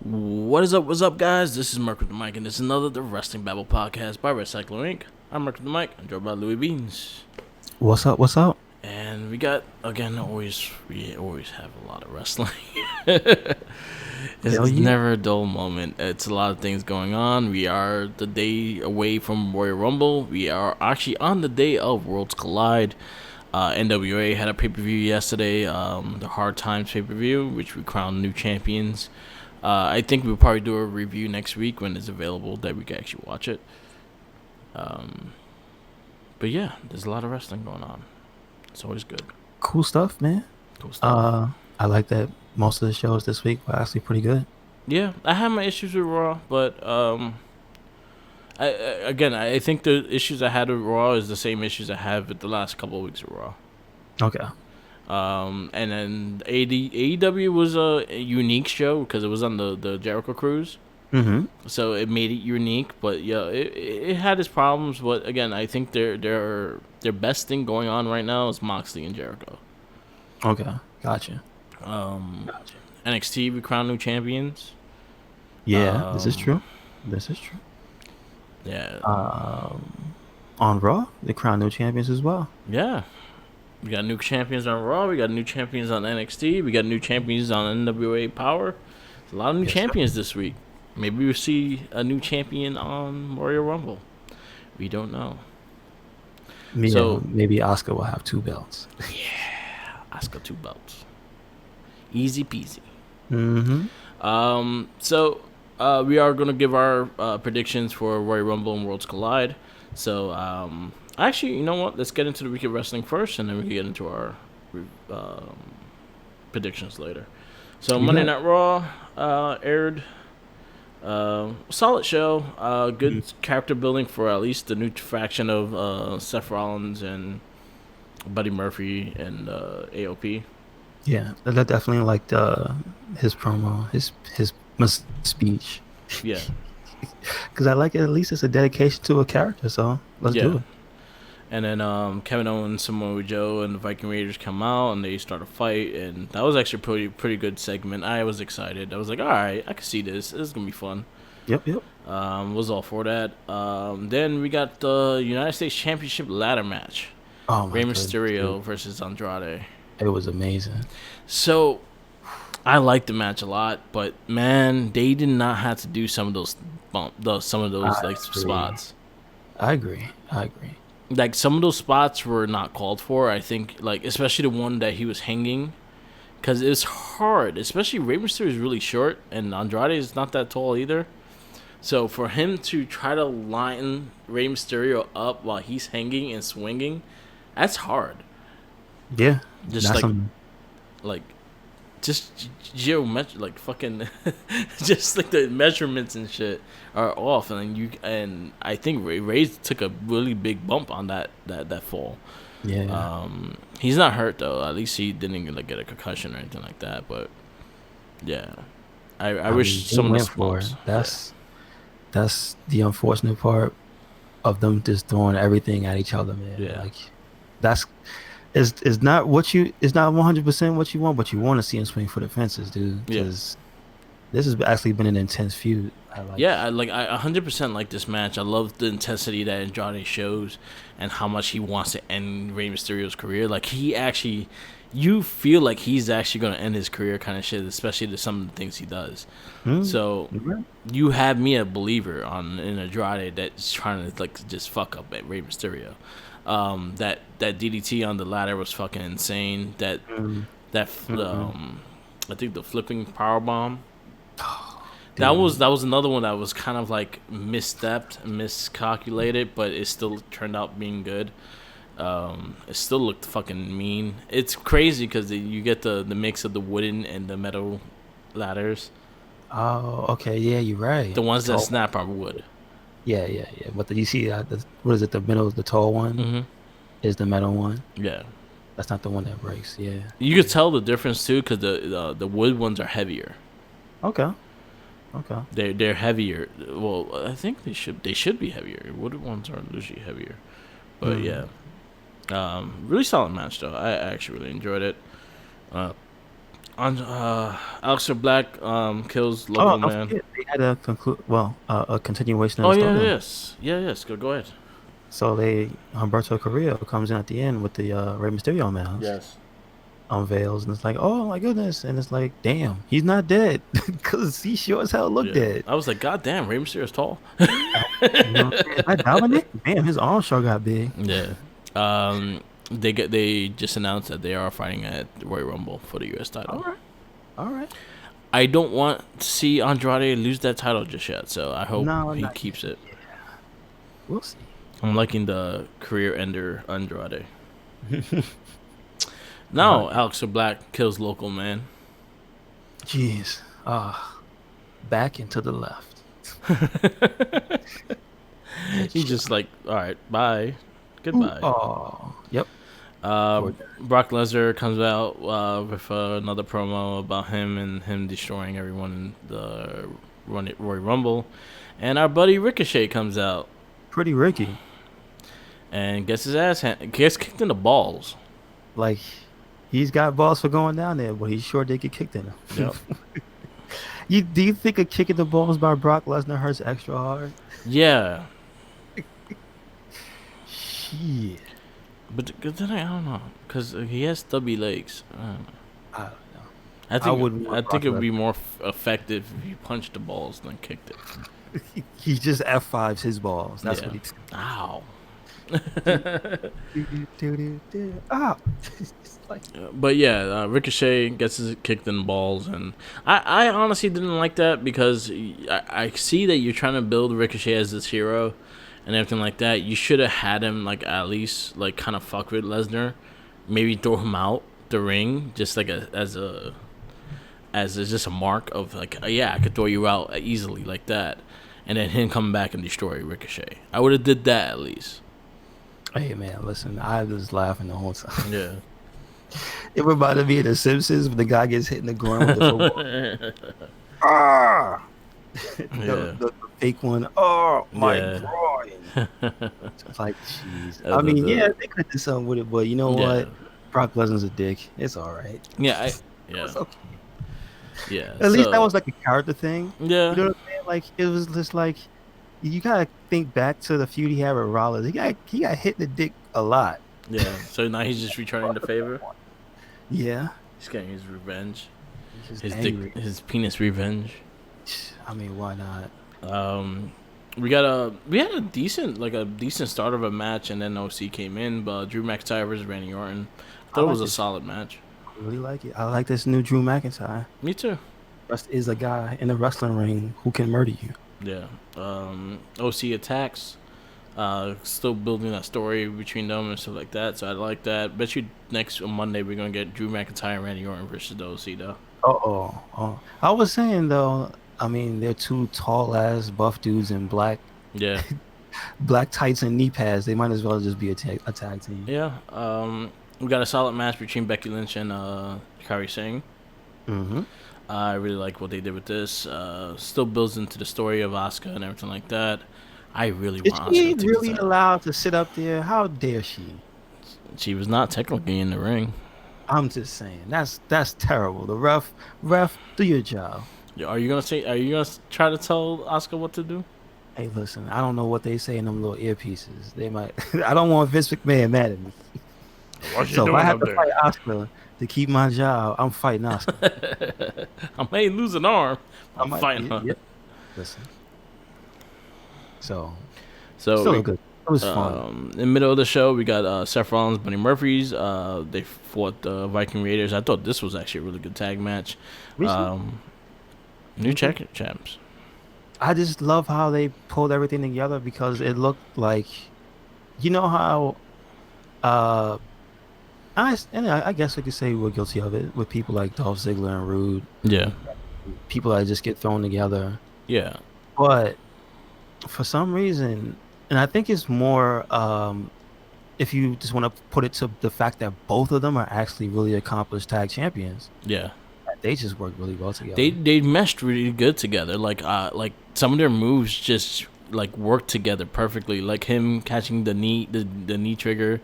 What is up? What's up, guys? This is Mark with the Mic, and this is another the Wrestling Babble podcast by Cyclone Inc. I'm Mark with the Mic. I'm joined by Louis Beans, What's up? What's up? and we got again. We always have a lot of wrestling. Hell It's yeah. never a dull moment. It's a lot of things going on. We are the day away from Royal Rumble. We are actually on the day of Worlds Collide. NWA had a pay per view yesterday, the Hard Times pay per view, which we crowned new champions. I think we'll probably do a review next week when it's available that we can actually watch it. Um, but yeah, there's a lot of wrestling going on. It's always good. Cool stuff, man. Cool stuff. I like that most of the shows this week were actually pretty good. Yeah, I have my issues with Raw, but I think the issues I had with Raw is the same issues I had with the last couple of weeks of Raw. Okay. And then AEW was a unique show because it was on the Jericho Cruise. Mm-hmm. So it made it unique, but yeah, it had its problems. But again, I think their best thing going on right now is Moxley and Jericho. Okay. Gotcha. Um, NXT we crowned new champions. Yeah, this is Um, true. This is true. yeah, On Raw, they crowned new champions as well. yeah. We got new champions on Raw. We got new champions on NXT. We got new champions on NWA Power. There's a lot of new Yes, sir. champions this week. Maybe we'll see a new champion on Royal Rumble. We don't know. So Maybe Oscar will have two belts. Asuka 2 belts. Easy peasy. Mm-hmm. We are gonna give our predictions for Royal Rumble and Worlds Collide. So, actually, you know what? Let's get into the week of wrestling first, and then we can get into our um, predictions later. So, You Monday got Night Raw aired. Solid show. Good character building for at least the new faction of Seth Rollins and Buddy Murphy and AOP. Yeah, I definitely liked his promo, his speech. Yeah, Because I like it. At least it's a dedication to a character. So let's yeah. do it. And then Kevin Owens, Samoa Joe, and the Viking Raiders come out and they start a fight, and that was actually a pretty good segment. I was excited. I was like, all right, I can see this. This is gonna be fun. Yep. Was all for that. Then we got the United States Championship ladder match: Oh my Rey goodness, Mysterio dude. versus Andrade. It was amazing. So I liked the match a lot, but man, they did not have to do some of those I like agree. spots. I agree. Like some of those spots were not called for. I think, like especially the one that he was hanging, because it's hard. Especially Rey Mysterio is really short, and Andrade is not that tall either. So for him to try to line Rey Mysterio up while he's hanging and swinging, that's hard. Yeah, Just that's some. like just geometric, like fucking, just like the measurements and shit are off, and I think Ray took a really big bump on that fall. Yeah, He's not hurt though. At least he didn't like get a concussion or anything like that. But yeah, I I mean, wish they some of the went for it. spots. That's the unfortunate part of them just throwing everything at each other, man. Yeah, Like that's is not what you. It's not 100% what you want, but you want to see him swing for the fences, dude. yeah. Because this has actually been an intense feud. I like. Yeah, I 100% like this match. I love the intensity that Andrade shows and how much he wants to end Rey Mysterio's career. Like he actually, you feel like he's actually going to end his career, kind of shit. Especially to some of the things he does. So You're right. you have me a believer in Andrade that's trying to like just fuck up at Rey Mysterio. That DDT on the ladder was fucking insane. I think the flipping power bomb. That Dude. was another one that was kind of like misstepped, miscalculated, but it still turned out being good. It still looked fucking mean. It's crazy because you get the mix of the wooden and the metal ladders. Oh, okay. Yeah, you're right. The ones that Tall. snap are wood. Yeah. But you see, what is it? The middle, the tall one Hmm. is the metal one. Yeah, That's not the one that breaks. Yeah. you could tell the difference too because the wood ones are heavier. Okay. Okay. They're heavier. Well, I think they should be heavier. Wood ones are usually heavier, but Mm. yeah. Really solid match though. I actually really enjoyed it. On Aleister Black kills Oh, local don't man. forget they had a a continuation of Oh the yeah, storyline. yes, yeah, yes. Go ahead. So Humberto Carrillo comes in at the end with the Rey Mysterio mask, Yes. unveils, and it's like, oh my goodness, and it's like, damn, he's not dead because he sure as hell looked Yeah, dead. I was like, God damn, Rey Mysterio's tall. You know what I'm saying? Is that Dominic? Damn, his arm sure got big. Yeah. Um, they just announced that they are fighting at Royal Rumble for the U.S. All title. right, all right. I don't want to see Andrade lose that title just yet, so I hope No, he not yet. keeps it. Yeah, we'll see. I'm liking the career ender Andrade. Uh, Now Alex Black kills local man. Jeez. Back and to the left. He's Headshot. just like, all right, bye, Ooh, goodbye. oh, yep. Uh, Poor guy. Brock Lesnar comes out with another promo about him destroying everyone in the Royal Rumble, and our buddy Ricochet comes out Pretty Ricky. and gets kicked in the balls. Like, he's got balls for going down there, but he sure did get kicked in him. Yep. Do you think a kick in the balls by Brock Lesnar hurts extra hard? Yeah, Shit. but then I don't know because he has stubby legs. I don't know. I don't know. I I think wouldn't I want think Brock it would be Lesnar. more effective if you punched the balls than kicked it. He just F5s his balls. That's Yeah. what he Ow. do. Ah. It's like, But yeah, Ricochet gets his kicked in the balls, and I honestly didn't like that because I see that you're trying to build Ricochet as this hero and everything like that. You should have had him like at least like kind of fuck with Lesnar, maybe throw him out the ring just like as just a mark of like yeah, I could throw you out easily like that, and then him come back and destroy Ricochet. I would have did that at least. hey man, listen, I was laughing the whole time. Yeah. It reminded me of The Simpsons when the guy gets hit in the groin with the football. Ah! Yeah. The fake one. Oh, my Yeah. groin. It's like, jeez. Uh, I the, mean, yeah, the they could do something with it, but you know yeah. what? Brock Lesnar's a dick. It's all right. Yeah, It yeah, was okay. yeah. At least that So was like a character thing. You yeah, know what I'm saying? Like it was just like you gotta think back to the feud he had with Rollins. He got hit in the dick a lot. yeah. So now he's just returning the favor. Yeah, He's getting his revenge, he's just his dick, angry. his penis revenge. I mean, why not? Um, we had a decent start of a match, and then OC came in, but Drew McIntyre versus Randy Orton. I I thought it like was a this. solid match. I really like it. I like this new Drew McIntyre. Me too. Rust is a guy in the wrestling ring who can murder you. Yeah. OC attacks. Still building that story between them and stuff like that. So I like that. Bet you next Monday we're gonna get Drew McIntyre and Randy Orton versus the OC though. Oh. I was saying though, I mean, they're two tall ass buff dudes in Yeah. black tights and knee pads. They might as well just be a tag team. Yeah. We got a solid match between Becky Lynch and Kairi Singh. Mm-hmm. I really like what they did with this. Still builds into the story of Asuka and everything like that. I really Is want she Asuka to take the really title. allowed to sit up there? How dare she? She was not technically in the ring. I'm just saying. That's terrible. The ref, do your job. Are you gonna say? Are you gonna try to tell Asuka what to do? Hey, listen, I don't know what they say in them little earpieces. They might. I don't want Vince McMahon mad at me. What's she So if I doing have up to fight Oscar to keep my job, I'm fighting Oscar. there? I may lose an arm. I I'm might. fighting her. Yeah. Listen. So So still good. It was fun. in the middle of the show, we got Seth Rollins, Buddy Murphy's. They fought the Viking Raiders. I thought this was actually a really good tag match. Recently, New champs. I just love how they pulled everything together because it looked like, you know how, uh, I guess we could say we're guilty of it with people like Dolph Ziggler and Rude, Yeah, people that just get thrown together. yeah, But for some reason, and I think it's more, if you just want to put it to the fact that both of them are actually really accomplished tag champions, yeah. they just work really well together. They meshed really good together. Like some of their moves just like worked together perfectly. Like him catching the knee trigger,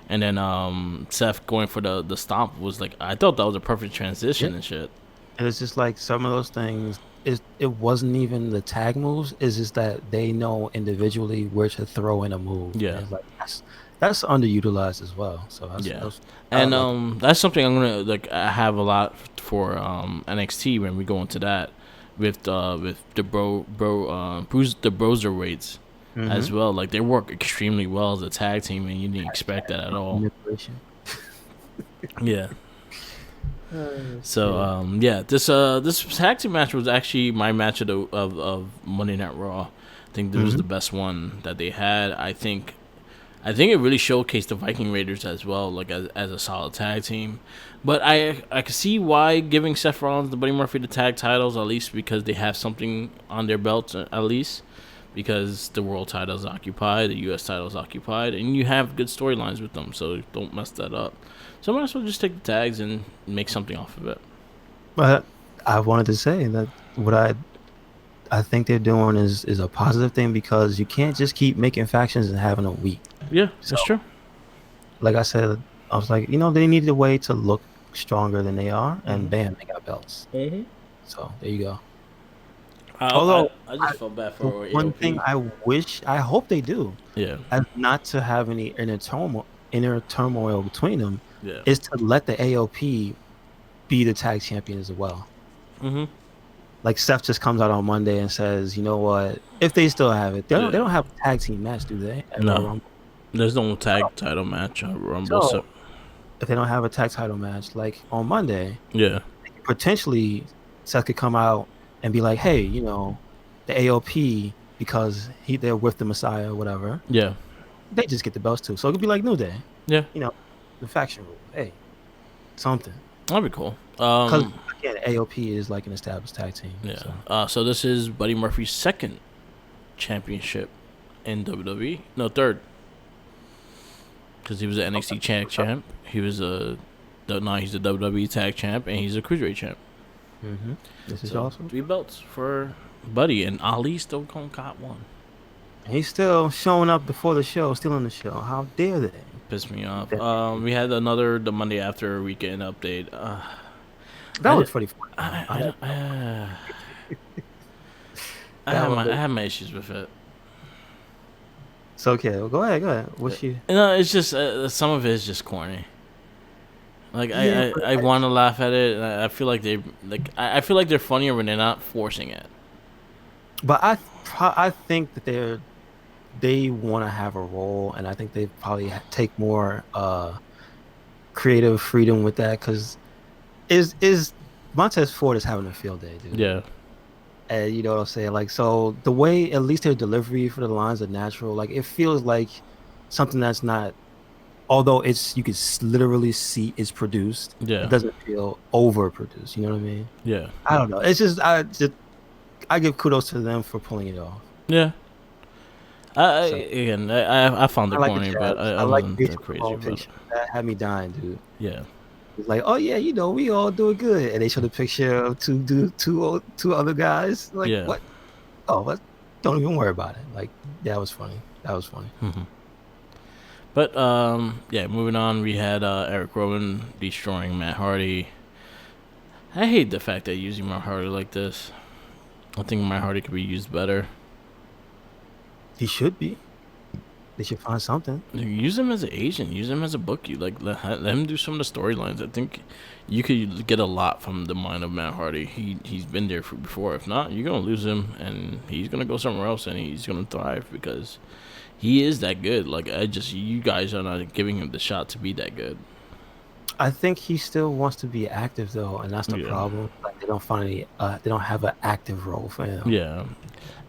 and then Seth going for the stomp was like, I thought that was a perfect Yeah. transition and shit. And it's just like some of those things. It wasn't even the tag moves. It's just that they know individually where to throw in a move, and Yeah, it's like that's underutilized as well. So yeah, that's I and like. that's something I'm gonna like. I have a lot for NXT when we go into that with the the broser weights as Mm-hmm. well. Like they work extremely well as a tag team, and you didn't expect that at all. Manipulation. Yeah. So Shit. yeah, this tag team match was actually my match of of Monday Night Raw. I think this was Mm-hmm. the best one that they had. I think it really showcased the Viking Raiders as well, like as a solid tag team. But I can see why giving Seth Rollins and Buddy Murphy the tag titles, at least because they have something on their belts, at least because the world title is occupied, the U.S. title is occupied, and you have good storylines with them, so don't mess that up. So I might as well just take the tags and make something off of it. But I wanted to say that what I think they're doing is a positive thing because you can't just keep making factions and having a week. Yeah, So, that's true. like I said, I was like, they needed a way to look stronger than they are, and bam, they got belts. So there you go. Although I I, just felt bad the for one thing AOP. I hope they do, Yeah, as not to have any inner turmoil between them, yeah. is to let the AOP be the tag champion as well. Mhm. Like Seth just comes out on Monday and says, you know what? If they still have it, they Yeah. don't have a tag team match, do they? At Royal No, Rumble. there's no So, tag title match at Rumble. So so if they don't have a tag title match, like on Monday, yeah, potentially Seth could come out and be like, hey, the AOP because they're with the Messiah or whatever. yeah, They just get the belts too. So it could be like New Day, yeah. you know, the faction rule. Hey, something. That'd be cool. Because again, AOP is like an established tag team. Yeah. So So this is Buddy Murphy's second championship in WWE. No, third, because he was an NXT champ. He was now he's the WWE tag champ, and he's a cruiserweight champ. this is So awesome. 3 belts for Buddy, and Ali still got one. He's still showing up before the show, still in the show. How dare they? Pissed me off. That, We had the Monday after weekend update. that was pretty funny. I, I, I, That was I had my issues with it. it's okay. Well, go ahead. Go ahead. What's you? No, it's just some of it is just corny. Like Yeah, I want to laugh at it. And I feel like I feel like they're funnier when they're not forcing it. but I think that they want to have a role, and I think they probably take more creative freedom with that because is Montez Ford is having a field day, dude. Yeah, And you know what I'm saying? Like, so the way at least their delivery for the lines are natural. Like, it feels like something that's not. Although you could literally see it's produced, it yeah, doesn't feel overproduced. You know what I mean? yeah, I don't know. It's just I give kudos to them for pulling it off. yeah. So Again, I found I it like the corny, but jabs. I I like wasn't the that crazy ball about it. picture. That had me dying, dude. Yeah, It's like, oh yeah, we all doing good, and they showed a picture of two other guys. Like, yeah. what? Oh, what? Don't even worry about it. Like, that was funny. That was funny. But yeah. Moving on, we had Eric Rowan destroying Matt Hardy. I hate the fact that using Matt Hardy like this. I think Matt Hardy could be used better. He should be. They should find something. Use him as an agent. Use him as a bookie. Like let him do some of the storylines. I think you could get a lot from the mind of Matt Hardy. He's been there before. If not, you're gonna lose him, and he's gonna go somewhere else, and he's gonna thrive because he is that good. Like you guys are not giving him the shot to be that good. I think he still wants to be active though, and that's the Yeah, problem. Like, they don't find any. They don't have an active role for him. yeah.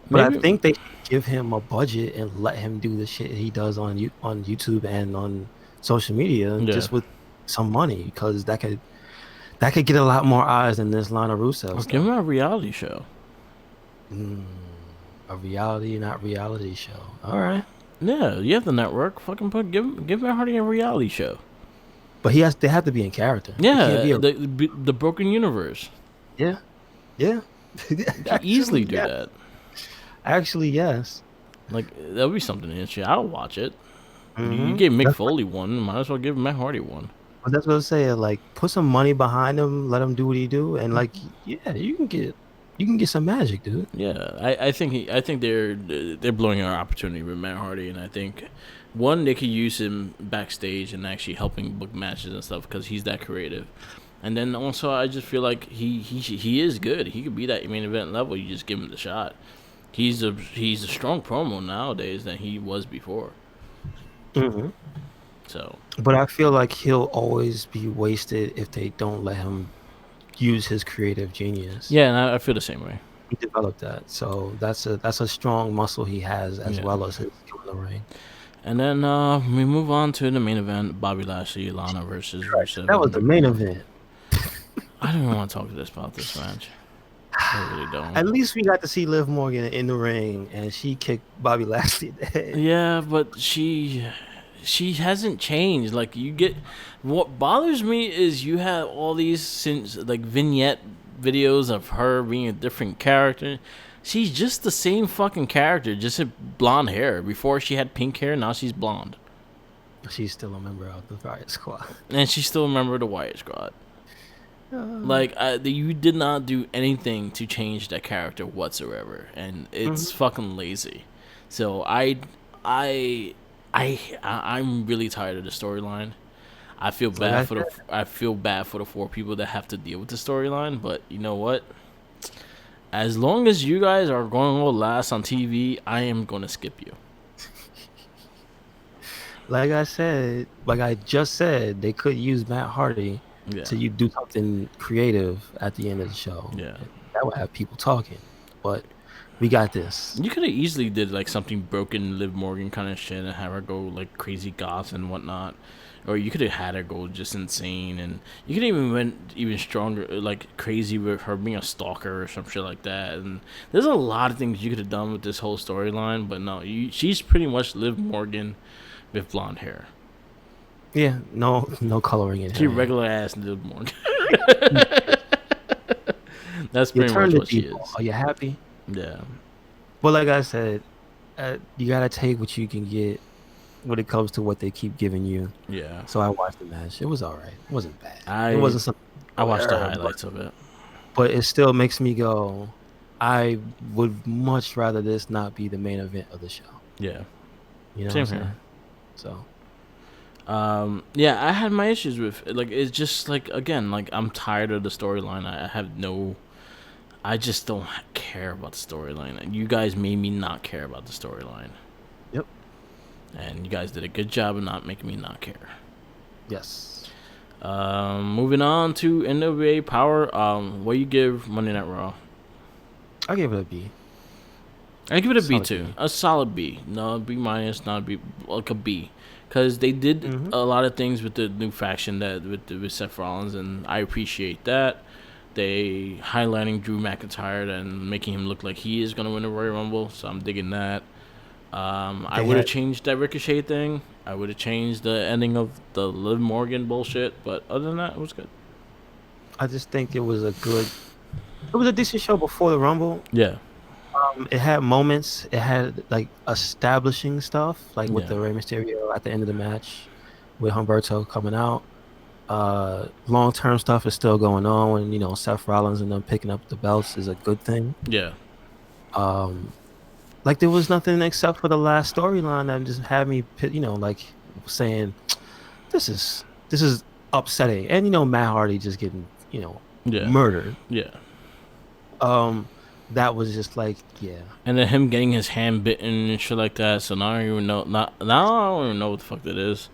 But I Maybe. think they should give him a budget and let him do the shit he does on YouTube and on social media Yeah. just with some money because that could get a lot more eyes than this Lana Russo Or give stuff. him a reality show. Mm, a reality, not reality show. All right, Yeah, you have the network. Fucking give Matt Hardy a reality show. but they have to be in character. It can't be Yeah, a the broken universe. yeah, yeah. You can easily Actually, do yeah. that. Actually, yes. Like that'll be something interesting. I'll watch it. You Mm-hmm. gave Mick Foley one, might as well give Matt Hardy one. That's what I'm saying. Like, put some money behind him, let him do what he do, and like, yeah, you can get some magic, dude. Yeah, I think they're blowing our opportunity with Matt Hardy, and I think one they could use him backstage and actually helping book matches and stuff because he's that creative. And then also I just feel like he is good. He could be that main event level. You just give him the shot. He's a strong promo nowadays than he was before. Hmm. So But I feel like he'll always be wasted if they don't let him use his creative genius. yeah, and I feel the same way. He developed that, so that's a strong muscle he has as Yeah. well as his skill in the ring. And then we move on to the main event: Bobby Lashley, Lana versus Rusev That was and the Ric main Flair. event. I don't even want to talk about this match. I really don't. At least we got to see Liv Morgan in the ring, and she kicked Bobby Lashley in the head. Yeah, but she hasn't changed. Like you get, what bothers me is you have all these since like vignette videos of her being a different character. She's just the same fucking character, just had blonde hair. Before she had pink hair, now she's blonde, She's still a member of the Riot Squad. and she's still a member of the Wyatt Squad. Uh, Like you did not do anything to change that character whatsoever, and it's mhm. fucking lazy. So I, I'm really tired of the storyline. Like I said, I feel bad for the four people that have to deal with the storyline. But you know what? As long as you guys are going to last on TV, I am going to skip you. like I just said, they could use Matt Hardy Yeah, to you do something creative at the end of the show. yeah. That would have people talking. But we got this. You could have easily did like something broken Liv Morgan kind of shit and have her go like crazy goth and whatnot, or you could have had her go just insane, and you could even went even stronger like crazy with her being a stalker or some shit like that. And there's a lot of things you could have done with this whole storyline, but no, she's pretty much Liv Morgan with blonde hair. Yeah, no coloring in She her hair. regular ass Liv Morgan. That's You pretty turn much the what she people. is. Are you happy? Yeah, But like I said, you gotta take what you can get when it comes to what they keep giving you. yeah. So I watched the match. It was all right. It wasn't bad. It I wasn't something, I watched the but highlights of it. it still makes me go. I would much rather this not be the main event of the show. Yeah, You know what I'm same here. saying? So Yeah, I had my issues with like it's just like again like I'm tired of the storyline. I have no, I just don't care about the storyline, and you guys made me not care about the storyline, yep, and you guys did a good job of not making me not care. yes, Moving on to NWA Power. What you give Monday Night Raw? I gave it a B. I give it a B Solid too, B. a solid B. No B minus, not a B, like a B, because they did Mm-hmm. a lot of things with the new faction that with Seth Rollins, and I appreciate that. They highlighting Drew McIntyre and making him look like he is gonna win the Royal Rumble, so I'm digging that. I They would have had. changed that Ricochet thing. I would have changed the ending of the Liv Morgan bullshit, but other than that, it was good. I just think it was a good. It was a decent show before the Rumble. Yeah, It had moments. It had like establishing stuff, like with yeah, the Rey Mysterio at the end of the match, with Humberto coming out. Long term stuff is still going on, and Seth Rollins and them picking up the belts is a good thing. yeah, Um, like there was nothing except for the last storyline that just had me, like saying this is upsetting, and Matt Hardy just getting yeah, murdered. yeah. Um, that was just like, yeah. And then him getting his hand bitten and shit like that. So now I don't even know. Not now I don't even know what the fuck that is.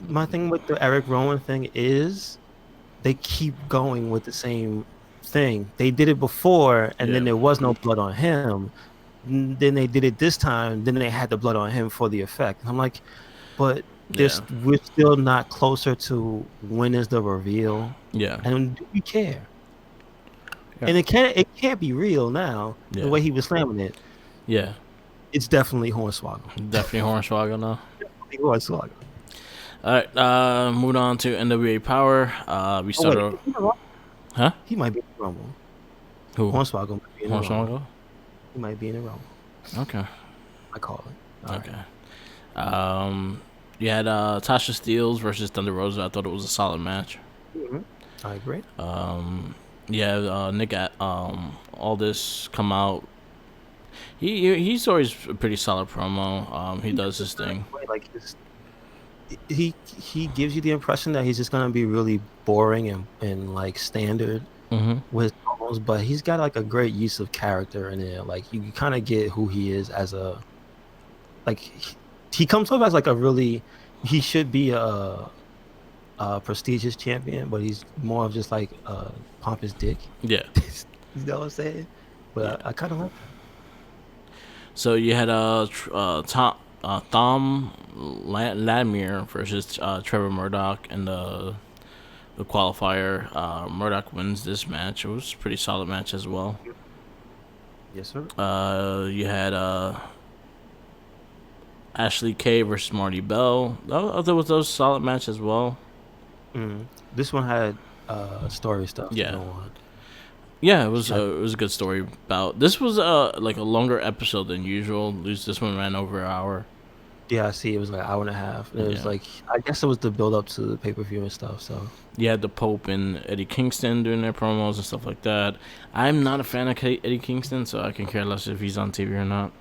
My thing with the Eric Rowan thing is they keep going with the same thing. They did it before, and Yeah, then there was no blood on him. Then they did it this time. Then they had the blood on him for the effect. I'm like, but yeah, we're still not closer to when is the reveal, yeah, and do we care? yeah, And it can't be real now. The yeah, way he was slamming it, yeah. it's definitely Hornswoggle. Definitely Hornswoggle now. Definitely Hornswoggle. All right, moving on to NWA Power. We Oh wait, started, huh? he might be in the Rumble. Who? Hornswoggle might be in the Rumble. Hornswoggle. He might be in the Rumble. Okay, I call it. All right. okay. Um, You had Tasha Steelz versus Thunder Rosa. I thought it was a solid match. Hmm. I agree. Yeah, Nick at Aldis come out. He's always a pretty solid promo. He He does does it his the right thing. way. Like he gives you the impression that he's just gonna be really boring and like standard Mm-hmm. with promos, but he's got like a great use of character in there. Like you kind of get who he is as a like he comes off as like a really he should be a prestigious champion, but he's more of just like a pompous dick. Yeah, You know what I'm saying? yeah. But I kind of like So you had Thom Latimer versus Trevor Murdoch in the qualifier. Murdoch wins this match. It was a pretty solid match as well. that. Yes, sir. You had Ashley K versus Marty Bell. There was a solid match as well. This one had story stuff to Yeah, go on. yeah. She had, It was a good story about. This was like a longer episode than usual. At least this one ran over an hour. yeah, I see. It was like an hour and a half. And it was Yeah. like I guess it was the build up to the pay per view and stuff. So You had the Pope and Eddie Kingston doing their promos and stuff like that. I'm not a fan of Eddie Kingston, so I can care less if he's on TV or not.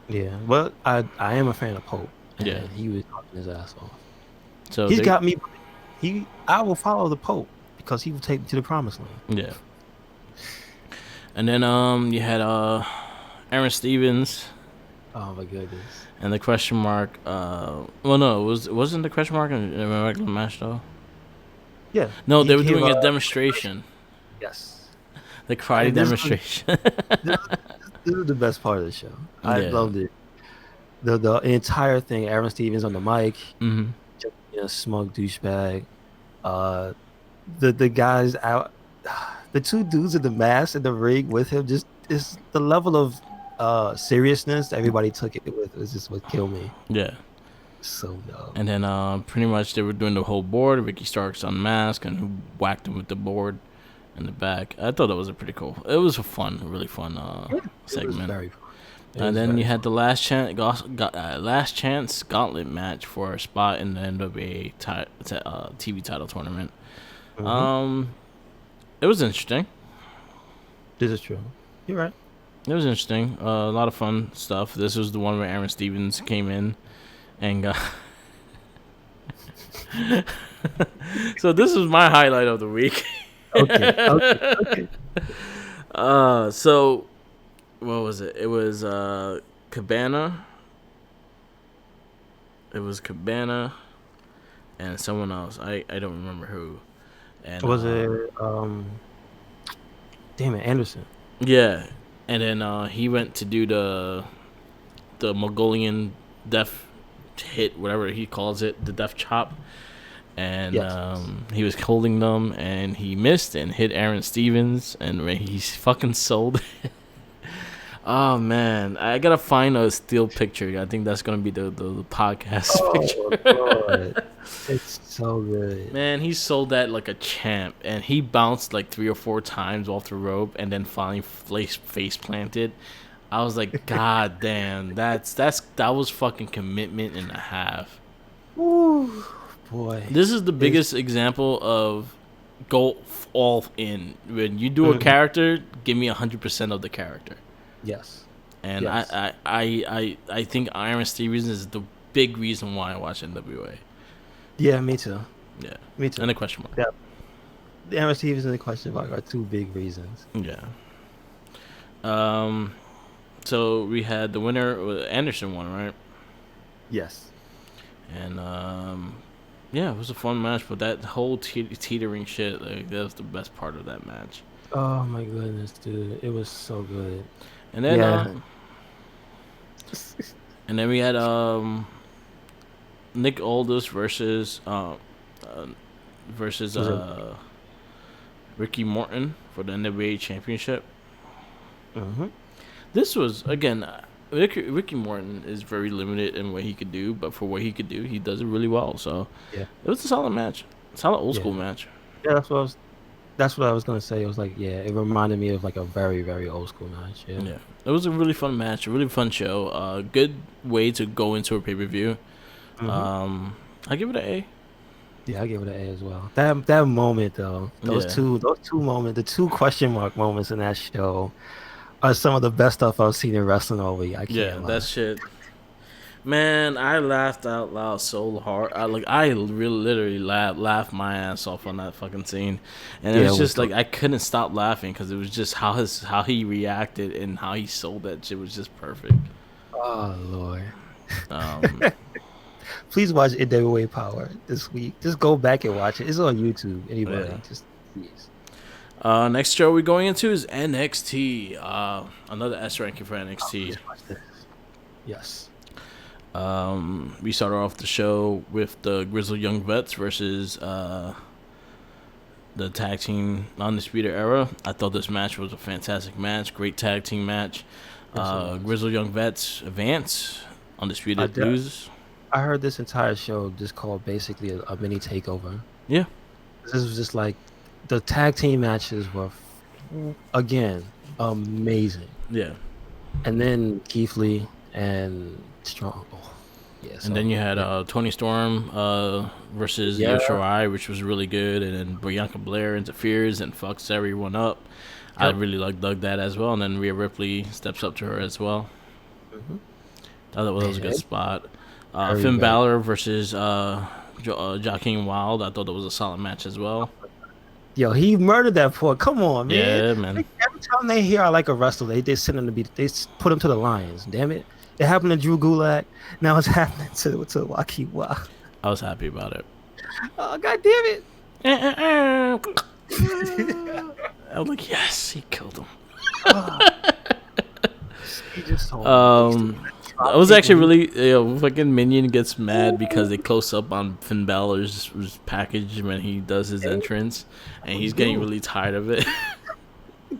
yeah, well, I am a fan of Pope, Yeah. and he was talking his ass off. So He's they, got me. I will follow the Pope because he will take me to the promised land. yeah. And then you had Aaron Stevens Oh my goodness. and the question mark. Well, no, wasn't the question mark in a regular match though? Yeah, No, he they were gave doing a demonstration, yes. the karate And demonstration. this, this is the best part of the show. I Yeah. loved it. The entire thing. Aaron Stevens on the mic, Mm-hmm. just being a smug douchebag. Uh, the guys out, the two dudes in the mask in the ring with him. Just is the level of seriousness everybody took it with is just what killed me. Yeah. So dumb. And then pretty much they were doing the whole board. Ricky Starks unmasked and who whacked him with the board in the back. I thought that was a pretty cool. It was a fun, really fun It was segment. very fun. It And was then very you had the last chance gauntlet match for a spot in the NWA TV title tournament. fun. It was interesting. This is true. You're right. It was interesting. A lot of fun stuff. This was the one where Aaron Stevens came in and got. So this was my highlight of the week. Okay. So what was it? It was Cabana. It was Cabana and someone else. I don't remember who. And Was it damn it, Anderson? yeah. And then he went to do the Mongolian death hit, whatever he calls it, the death chop. And Yes. he was holding them, and he missed and hit Aaron Stevens, and he's fucking sold. Oh man, I gotta find a still picture. I think that's gonna be the podcast picture. God. It's so good. Man, he sold that like a champ, and he bounced like 3 or 4 times off the rope, and then finally face planted. I was like, God damn, that was fucking commitment and a half. Ooh, boy. This is the biggest example of go all in. When you do a Mhm. character, give me 100% of the character. Yes. And Yes. I think Iron Stevens is the big reason why I watch NWA. Yeah, me too. Yeah, Me too. and a question mark. Yeah. The Aaron Stevens and the question mark are two big reasons. Yeah. So we had the winner. Anderson won, right? Yes. And yeah, it was a fun match. But that whole teetering shit, like that was the best part of that match. Oh my goodness, dude. It was so good. And then Yeah. and then we had Nick Aldis versus versus Was it- Ricky Morton for the NWA Championship. Mm-hmm. This was again, Ricky Morton is very limited in what he could do, but for what he could do, he does it really well. So Yeah. it was a solid match, solid old school Yeah. match. Yeah, that's what I was gonna say. It was like, yeah, it reminded me of like a very, very old school match. Yeah. Yeah, it was a really fun match, a really fun show. Good way to go into a pay per view. Hmm. I give it an A. Yeah, I give it an A as well. That moment though, Yeah, those two moments, the two question mark moments in that show are some of the best stuff I've seen in wrestling all week. I yeah, can't that lie. shit. Man, I laughed out loud so hard. I really literally laughed my ass off on that fucking scene, and it Yeah, it was was just dope. like I couldn't stop laughing because it was just how he reacted and how he sold that shit was just perfect. Oh Lord. Um, Please watch NWA Power this week. Just go back and watch it. It's on YouTube. yeah. Anybody, just please. Next show we're going into is NXT. Another S ranking for Oh, NXT. please watch this. Yes. We started off the show with the Grizzled Young Vets versus the tag team Undisputed Era. I thought this match was a fantastic match. Great tag team match. Yes, it was. Grizzled Young Vets advance. I Undisputed de- loses. I heard this entire show just called basically a mini takeover. Yeah. This was just like the tag team matches were again amazing. Yeah. And then Keith Lee and Strong. Oh, yeah. And then So you had yeah, Tony Storm versus Io yeah, Shirai, which was really good. And then Bianca Blair interferes and fucks everyone up. I yep. really dug that as well. And then Rhea Ripley steps up to her as well. Hmm. I thought that was a good Man, spot. very Finn very. Balor versus Joaquin Wild. I thought that was a solid match as well. Yo, he murdered that poor. Come on, man. Yeah, man. Like, every time they hear I like a wrestler, they send him to be. Put him to the Lions. Damn it! It happened to Drew Gulak. Now it's happening to Joaquin Wow. I was happy about it. Oh, God damn I it! was like, yes, he killed him. Ah, he just told me. He's the Um, I drop was kick actually when really fucking Minion gets mad because they close up on Finn Balor's package when he does his entrance, and he he's getting do. really tired of it.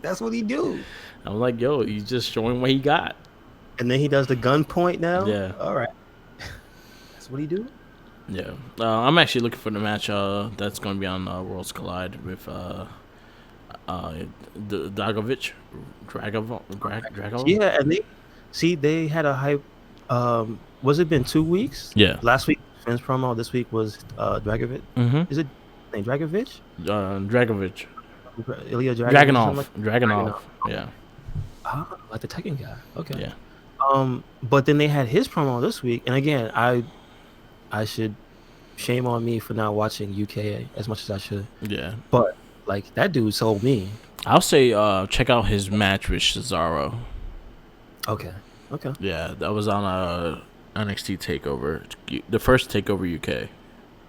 That's what he do. I'm like, yo, he's just showing what he got. And then he does the gun point now. Yeah, All right, that's what he do. yeah. I'm actually looking for the match that's going to be on Worlds Collide with Dragovic, Dragov. Yeah, and they had a hype. Was it been 2 weeks? Yeah. Last week Finn's promo. This week was Dragovic. Mm-hmm. Is it named Dragovic? Dragovic. Ilya Dragovic or something Dragonov. like Dragonov. Dragunov. Yeah. Ah, like the Tekken guy. Okay. Yeah. But then they had his promo this week, and again, I should shame on me for not watching UK as much as I should. Yeah. But like that dude sold me. I'll say check out his match with Cesaro. Okay. Okay. Yeah, that was on NXT Takeover, the first Takeover UK.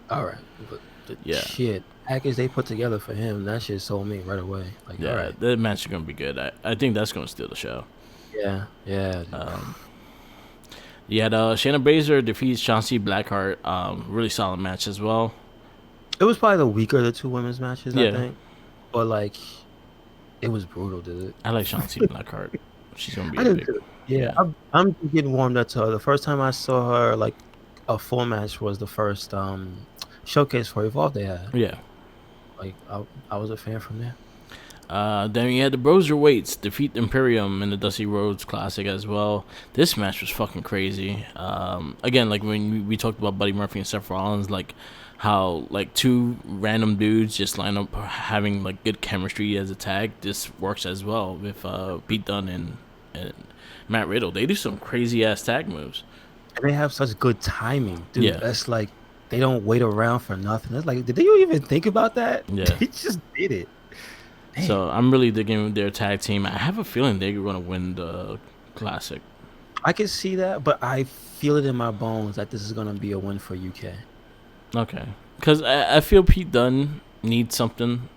All right. But the Yeah, shit package they put together for him, that shit sold me right away. Like, all yeah, right. that match is gonna be good. I think that's gonna steal the show. Yeah. Yeah. Um, you had Shayna Baszler defeats Chauncey Blackheart. Really solid match as well. It was probably the weaker of the two women's matches, I Yeah, think. But like, it was brutal, dude. I like Chauncey Blackheart. She's gonna be I a did big. too. Yeah, Yeah, I'm getting warmed up to her. The first time I saw her like a full match was the first showcase for Evolve they had. yeah. Like I was a fan from there. Then you had the Broserweights defeat Imperium in the Dusty Rhodes Classic as well. This match was fucking crazy. Again, like when we talked about Buddy Murphy and Seth Rollins, like how like two random dudes just line up having like good chemistry as a tag. This works as well with Pete Dunne and Matt Riddle. They do some crazy ass tag moves. And they have such good timing, dude. Yeah, That's like they don't wait around for nothing. It's like, did they even think about that? yeah. They just did it. Damn. So I'm really digging their tag team. I have a feeling they're gonna win the Classic. I can see that, but I feel it in my bones that this is gonna be a win for UK. Okay, because I feel Pete Dunne needs something.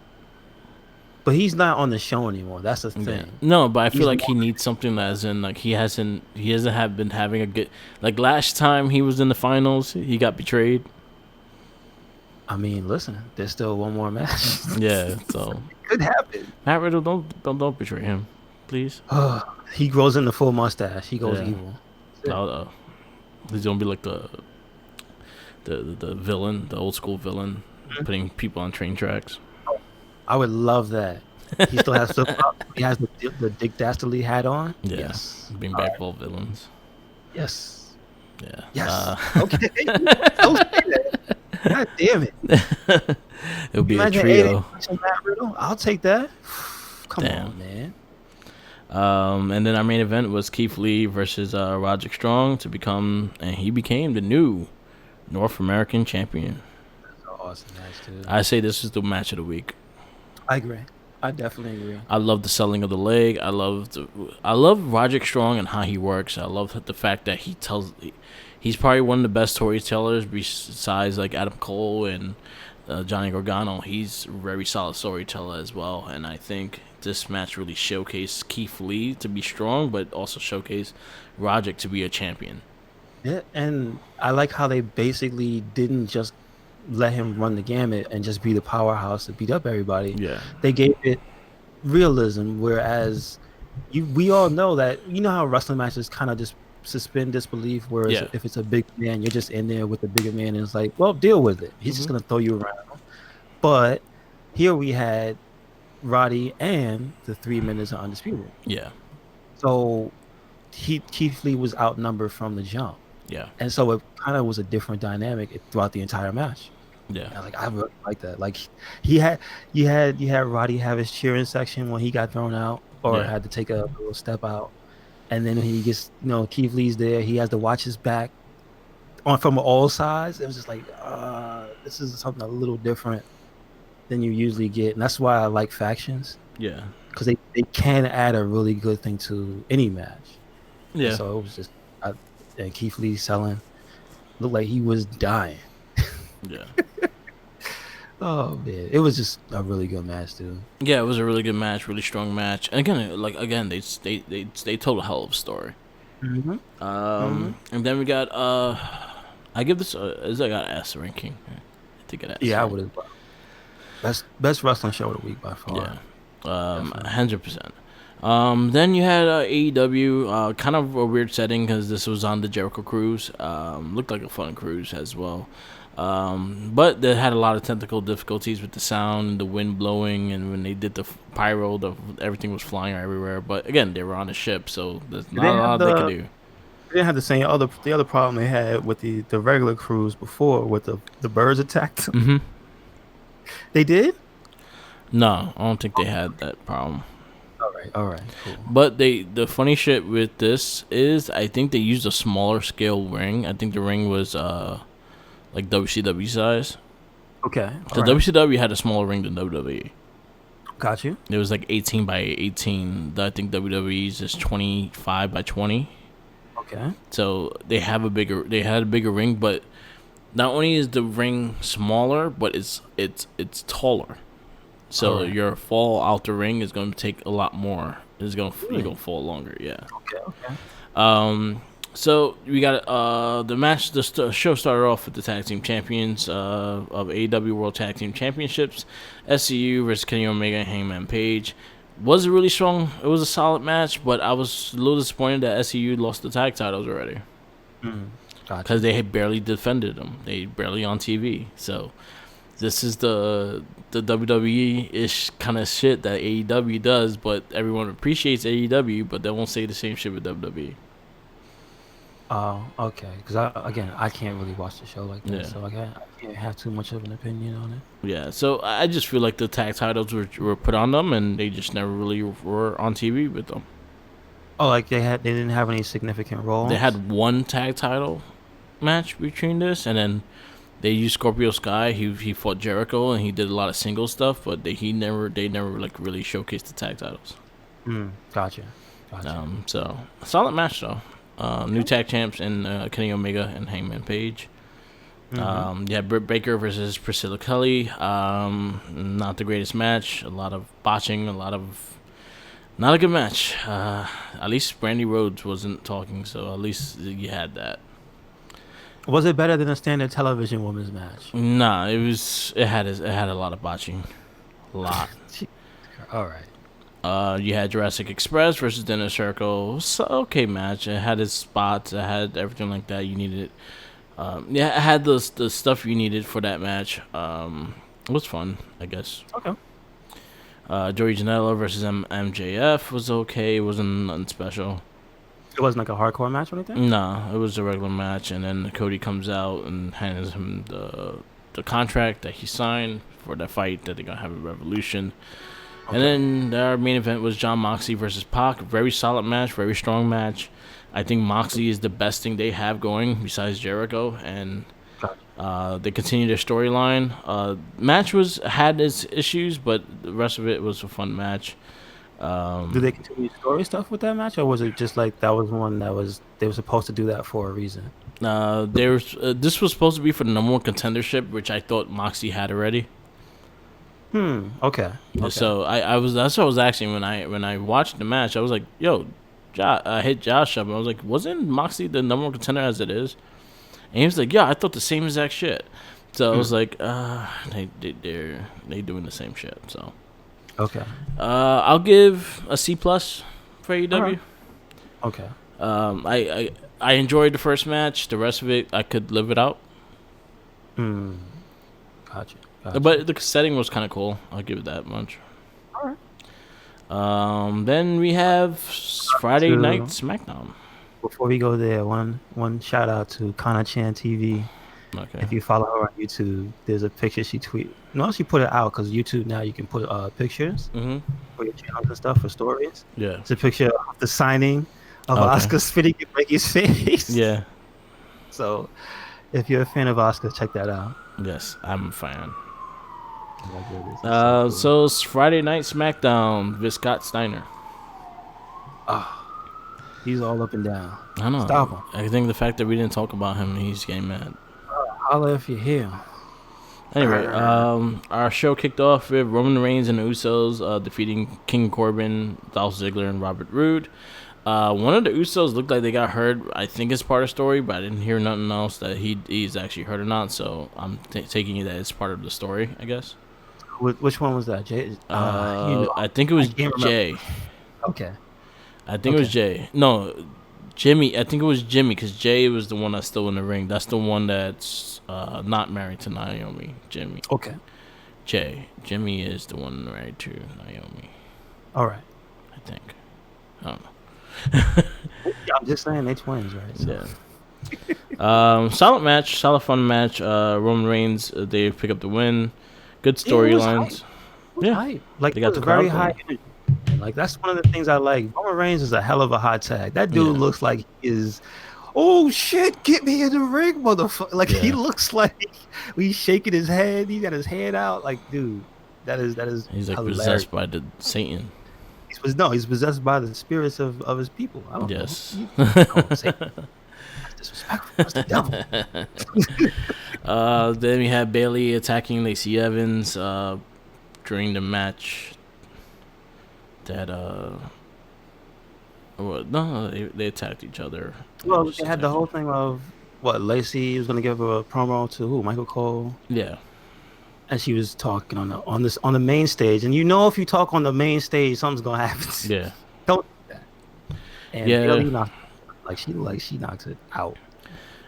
But he's not on the show anymore. That's the Yeah. thing. No, but I feel He's like he needs something as in like he hasn't have been having a good like last time he was in the finals he got betrayed. I mean, listen, there's still one more match. Yeah, so It could happen. Matt Riddle don't betray him, please. He grows in the full mustache. He goes Yeah. evil. He's gonna be like the villain, the old school villain, putting people on train tracks. I would love that. He still has flip flop. He has the Dick Dastardly hat on. Yeah, Yes. bring All back right. both villains. Yes. Yeah. Yes. Okay. Don't say that. God damn it. It'll be a Imagine AJ trio. versus Matt Riddle. I'll take that. Come Damn. on, man. And then our main event was Keith Lee versus Roderick Strong and he became the new North American champion. That's an awesome match, too. I say this is the match of the week. I agree. I definitely agree. I love the selling of the leg. I love Roderick Strong and how he works. I love the fact that he's probably one of the best storytellers besides like Adam Cole and Johnny Gargano. He's a very solid storyteller as well, and I think this match really showcased Keith Lee to be strong, but also showcased Roderick to be a champion. Yeah, and I like how they basically didn't just let him run the gamut and just be the powerhouse to beat up everybody. Yeah. They gave it realism, whereas we all know that how wrestling matches kind of just suspend disbelief. Whereas Yeah. if it's a big man, you're just in there with the bigger man, and it's like, well, deal with it. He's just gonna throw you around. But here we had Roddy and the 3 minutes of undisputed. Yeah. So Keith Lee was outnumbered from the jump. Yeah. And so it kind of was a different dynamic throughout the entire match. Yeah. And I really like that. Like you had Roddy have his cheering section when he got thrown out or had to take a little step out. And then he gets, Keith Lee's there. He has to watch his back from all sides. It was just like, this is something a little different than you usually get. And that's why I like factions. Yeah. Because they can add a really good thing to any match. Yeah. And so it was just, and Keith Lee selling looked like he was dying. Yeah. Oh man, it was just a really good match, dude. Yeah, it was a really good match, really strong match. And again, they told a hell of a story. Mm-hmm. And then we got I give this I got S ranking. I think it S. Yeah, I would have. Best wrestling show of the week by far. Yeah, 100%. Then you had AEW, kind of a weird setting because this was on the Jericho cruise. Looked like a fun cruise as well. But they had a lot of technical difficulties with the sound and the wind blowing, and when they did the pyro, everything was flying everywhere. But again, they were on a ship, so there's not a lot they could do. They didn't have the other problem they had with the regular cruise before with the birds attacked them. Mm-hmm. They did? No, I don't think they had that problem. All right, cool. But the funny shit with this is I think they used a smaller scale ring. I think the ring was like WCW size. Okay. The WCW had a smaller ring than WWE. Got you. It was like 18 by 18. I think WWE's is 25 by 20. Okay. So they had a bigger ring, but not only is the ring smaller, but it's taller. So your fall out the ring is going to take a lot more. You're going to fall longer, yeah. Okay. So we got the match. The show started off with the tag team champions of AEW World Tag Team Championships, SCU versus Kenny Omega and Hangman Page. Was a really strong. It was a solid match, but I was a little disappointed that SCU lost the tag titles already. Because they had barely defended them. They barely on TV. So this is the WWE-ish kind of shit that AEW does, but everyone appreciates AEW, but they won't say the same shit with WWE. Oh, okay. Because I can't really watch the show like that, so I can't have too much of an opinion on it. Yeah, so I just feel like the tag titles were put on them, and they just never really were on TV with them. Oh, like they didn't have any significant roles. They had one tag title match between this, and then they used Scorpio Sky. He fought Jericho, and he did a lot of single stuff, but they never like really showcased the tag titles. Gotcha. So a solid match though. New tag champs in Kenny Omega and Hangman Page. Britt Baker versus Priscilla Kelly. Not the greatest match. A lot of botching. Not a good match. At least Brandy Rhodes wasn't talking, so at least you had that. Was it better than a standard television women's match? Nah, it had a lot of botching. A lot. All right. You had Jurassic Express versus Dinner Circle. So okay match. It had its spots. It had everything like that you needed. It had the stuff you needed for that match. It was fun, I guess. Okay. Joey Janela versus MJF was okay. It wasn't nothing special. It wasn't like a hardcore match or anything? No, it was a regular match, and then Cody comes out and hands him the contract that he signed for the fight that they're gonna have a Revolution. And Okay. then our main event was John Moxley versus Pac. Very solid match, very strong match. I think Moxley is the best thing they have going besides Jericho, and Gotcha. they continue their storyline. Match was had its issues, but the rest of it was a fun match. Do they continue story stuff with that match, or was it just like that was one that was they were supposed to do that for a reason? This was supposed to be for the number one contendership, which I thought Moxley had already. Okay. Okay. So I was that's what I was asking when I watched the match. I was like, "Yo, I hit Josh up." I was like, "Wasn't Moxley the number one contender as it is?" And he was like, "Yeah, I thought the same exact shit." So I was Hmm. like, they doing the same shit." So Okay. I'll give a C plus for All right. AEW. Okay. I enjoyed the first match. The rest of it, I could live it out. Hmm. Gotcha. Gotcha. But the setting was kind of cool. I'll give it that much. All right. Then we have Friday Night To SmackDown. Before we go there, one shout out to Kana Chan TV. Okay. If you follow her on YouTube, there's a picture she tweet. No, she put it out because YouTube now you can put pictures Mhm. for your channels and stuff for stories. Yeah. It's a picture of the signing of Okay. Oscar spitting in Frankie's face. Yeah. So if you're a fan of Oscar, check that out. Yes, I'm a fan. Oh my goodness, it's so cool. So it's Friday Night SmackDown with Scott Steiner. Ah, he's all up and down. I know. Stop him. I think the fact that we didn't talk about him, he's getting mad. Holla if you're here. Anyway, our show kicked off with Roman Reigns and the Usos defeating King Corbin, Dolph Ziggler, and Robert Roode. One of the Usos looked like they got hurt. I think it's part of the story, but I didn't hear nothing else that he's actually hurt or not. So I'm taking it that it's part of the story, I guess. Which one was that? Jay? You know, I think it I was can't remember. Jay. Okay. I think it was Okay. Jay. No, Jimmy. I think it was Jimmy because Jay was the one that's still in the ring. That's the one that's not married to Naomi. Jimmy. Okay. Jay. Jimmy is the one married to Naomi. All right. I think. I don't know. Yeah, I'm just saying they twins, right? So. Yeah. Solid match, solid fun match. Roman Reigns, they pick up the win. Good Yeah, it was hype. storylines. It was Yeah, hype. Like they it got was the very crowd high going. energy. And, like that's one of the things I like. Roman Reigns is a hell of a hot tag. That dude Yeah, looks like he is. Oh shit! Get me in the ring, motherfucker! Like he yeah. looks like he's shaking his head. He got his hand out. Like, dude, that is He's like hilarious. possessed by the Satan. He's possessed by the spirits of his people. I don't know. Yes. Oh, say that's disrespectful. That's the devil. Then we had Bailey attacking Lacey Evans during the match. That well, no, they attacked each other. They Well, just they had the attacked whole each- thing of what Lacey was gonna give a promo to who? Michael Cole. Yeah, And she was talking on the main stage, and you know if you talk on the main stage, something's gonna happen. yeah, Don't do that. And yeah. Bailey knocked she knocks it out.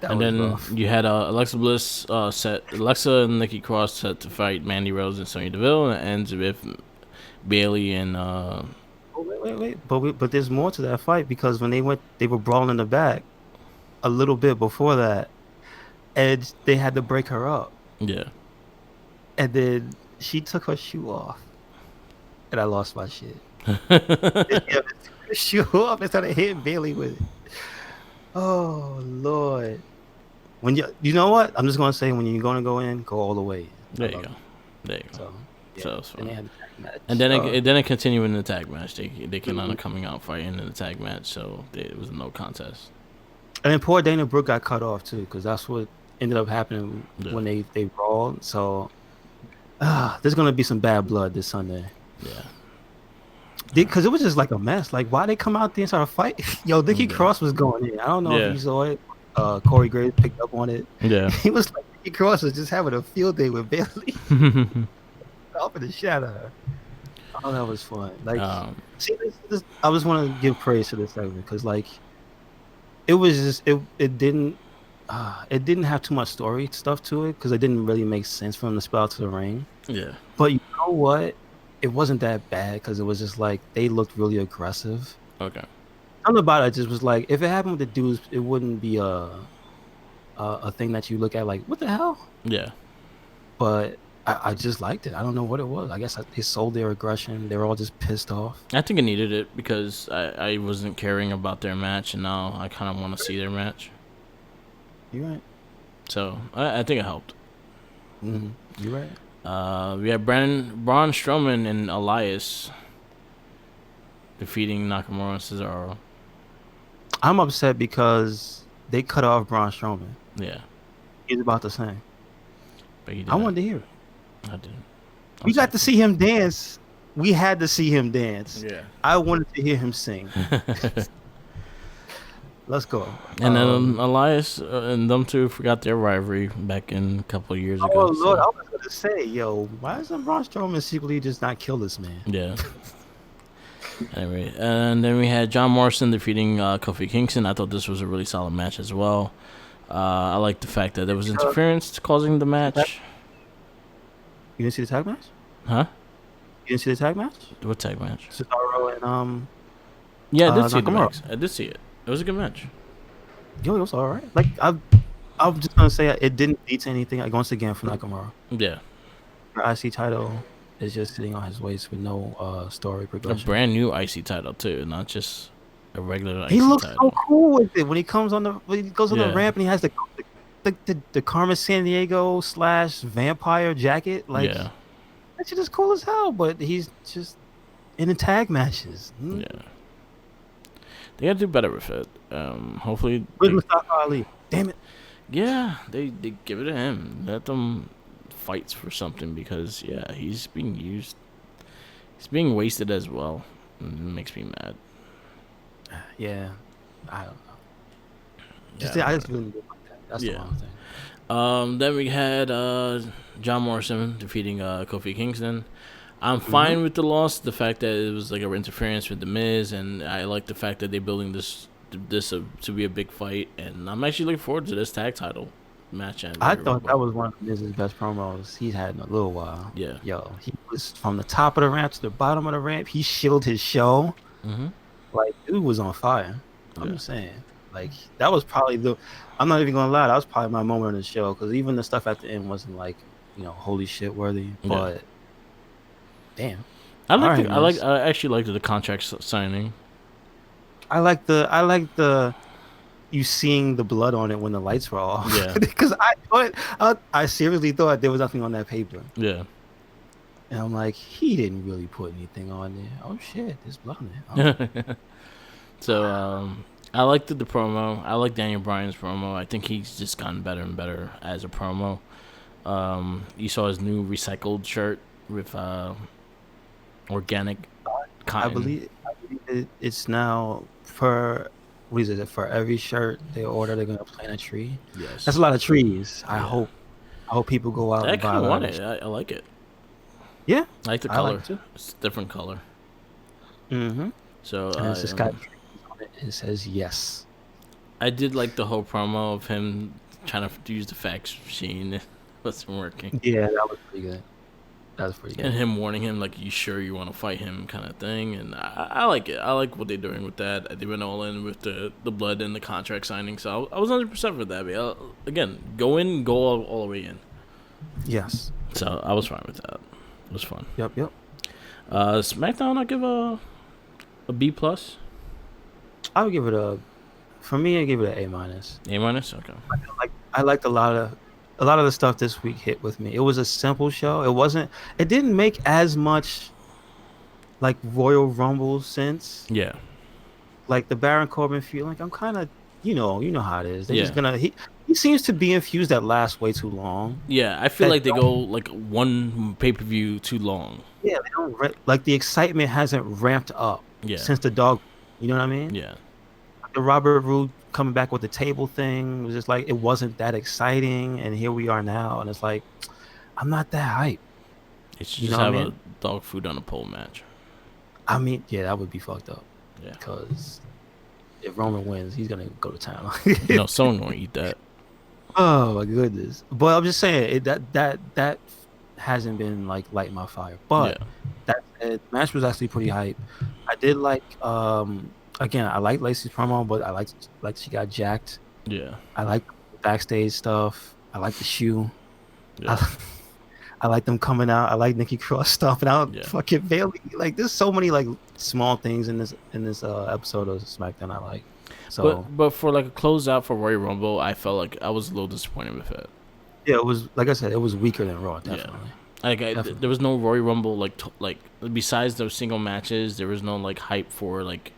That And was then rough. you had Alexa Bliss Alexa and Nikki Cross set to fight Mandy Rose and Sonya Deville, and it ends with Bailey and Oh, wait. But there's more to that fight because when they were brawling in the back a little bit before that, Edge they had to break her up, yeah. and then she took her shoe off, and I lost my shit. Yeah, took her shoe off and started hitting Bailey with it. Oh Lord. When you know what? I'm just gonna say when you're gonna go in, go all the way in. I There you love go. it. There you go. So yeah. So it's And they fun. had a tag match. And then it continued in the tag match. They came Mhm. out coming out fighting in the tag match, so it was no contest. And then poor Dana Brooke got cut off too, because that's what ended up happening Yeah, when they brawled. So there's gonna be some bad blood this Sunday. yeah, Because it was just like a mess. Like why they come out there and start a fight? Yo, Nikki yeah, Cross was going in. I don't know if yeah, you saw it. Corey Graves picked up on it. yeah. He was like Nikki Cross was just having a field day with Bailey. Off in the shot of her. Oh, that was fun. Like, um, see, I just want to give praise to this segment because, like, it was just it didn't have too much story stuff to it because it didn't really make sense for him to spell out to the ring. yeah, But you know what? It wasn't that bad because it was just like they looked really aggressive. okay, something about it just was like, if it happened with the dudes, it wouldn't be a thing that you look at like, what the hell? Yeah. But I just liked it. I don't know what it was. I guess they sold their aggression. They were all just pissed off. I think I needed it because I wasn't caring about their match, and now I kind of want to see their match. You're right. So I think it helped. You're right. We had Braun Strowman and Elias defeating Nakamura and Cesaro. I'm upset because they cut off Braun Strowman. Yeah, He's about to sing. but he I didn't. wanted to hear it. I didn't. We got to see him dance. We had to see him dance. Yeah. I wanted to hear him sing. Let's go. And then Elias and them two forgot their rivalry back in a couple of years ago. Oh Lord, I was gonna say, yo, why isn't Braun Strowman secretly just not kill this man? Yeah. Anyway, and then we had John Morrison defeating Kofi Kingston. I thought this was a really solid match as well. I like the fact that there was interference causing the match. You didn't see the tag match? Huh? You didn't see the tag match? What tag match? Cesaro and Yeah, I did see the Nakamura. match. I did see it. It was a good match. Yo, it was all right. Like I'm just gonna say it didn't lead to anything. Like once again for Nakamura, Yeah. the IC title is just sitting on his waist with no story A progression. brand new IC title too, not just a regular IC He looks title. so cool with it when he comes on when he goes on Yeah. the ramp and he has the Carmen San Diego / vampire jacket. Like Yeah. that shit is cool as hell. But he's just in the tag matches. Yeah. They gotta do better with it. Hopefully. Where's Mustafa Ali? Damn it. Yeah, they give it to him. Let them fight for something because he's being used. He's being wasted as well. It makes me mad. Yeah, I don't know. Yeah, I just really didn't like that. That's the wrong thing. Then we had John Morrison defeating Kofi Kingston. I'm fine with the loss. The fact that it was like an interference with the Miz, and I like the fact that they're building this to be a big fight. And I'm actually looking forward to this tag title match. I thought that was one of Miz's best promos he's had in a little while. Yeah. Yo, he was from the top of the ramp to the bottom of the ramp. He shielded his show. Mm-hmm. Like, dude was on fire. I'm just saying. Like, that was probably I'm not even gonna lie, that was probably my moment on the show, because even the stuff at the end wasn't like, holy shit worthy. But damn. I actually liked the contract signing. I like the you seeing the blood on it when the lights were off. Yeah. Because I seriously thought there was nothing on that paper. Yeah. And I'm like, he didn't really put anything on there. Oh shit, there's blood on there. Oh. So I liked the promo. I like Daniel Bryan's promo. I think he's just gotten better and better as a promo. You saw his new recycled shirt with organic cotton. I believe it's now for every shirt they order, they're gonna plant a tree. Yes, that's a lot of trees. I hope people go out. I and buy kind of want it. I like it. Yeah, I like the color. Like it It's a different color. Mm-hmm. So and it's just got on it. It says yes. I did like the whole promo of him trying to use the fax machine. It wasn't working. Yeah, that was pretty good. That was pretty good. And him warning him, like, you sure you want to fight him kind of thing. And I like it. I like what they're doing with that. They went all in with the blood and the contract signing. So I was 100% for that. But again, go all the way in. Yes. So I was fine with that. It was fun. Yep. SmackDown, I'll give a B+. I would give it for me, I give it an A-. A-? Okay. I liked a lot of the stuff this week hit with me. It was a simple show. It didn't make as much like Royal Rumble sense. Yeah. Like the Baron Corbin feel. Like I'm kind of, you know how it is. They're just gonna. He seems to be infused that lasts way too long. Yeah, I feel like they go like one pay-per-view too long. Yeah, they don't like the excitement hasn't ramped up. Since the dog. You know what I mean? Yeah. The Robert Roode coming back with the table thing was just like it wasn't that exciting, and here we are now, and it's like I'm not that hype. It should just have a dog food on a pole match. I mean, yeah, that would be fucked up. Yeah, because if Roman wins, he's gonna go to town. No, someone gonna eat that. Oh my goodness! But I'm just saying that hasn't been like lighting my fire. But that match was actually pretty hype. I did like again, I like Lacey's promo, but I like she got jacked. Yeah, I like backstage stuff. I like the shoe. yeah, I, I like them coming out. I like Nikki Cross stomping out yeah. fucking Bailey. Like there's so many like small things in this episode of SmackDown I like. So But for like a closeout for Royal Rumble, I felt like I was a little disappointed with it. yeah, it was like I said, it was weaker than Raw, Yeah, definitely. like Definitely. there was no Royal Rumble like besides those single matches, there was no like hype for like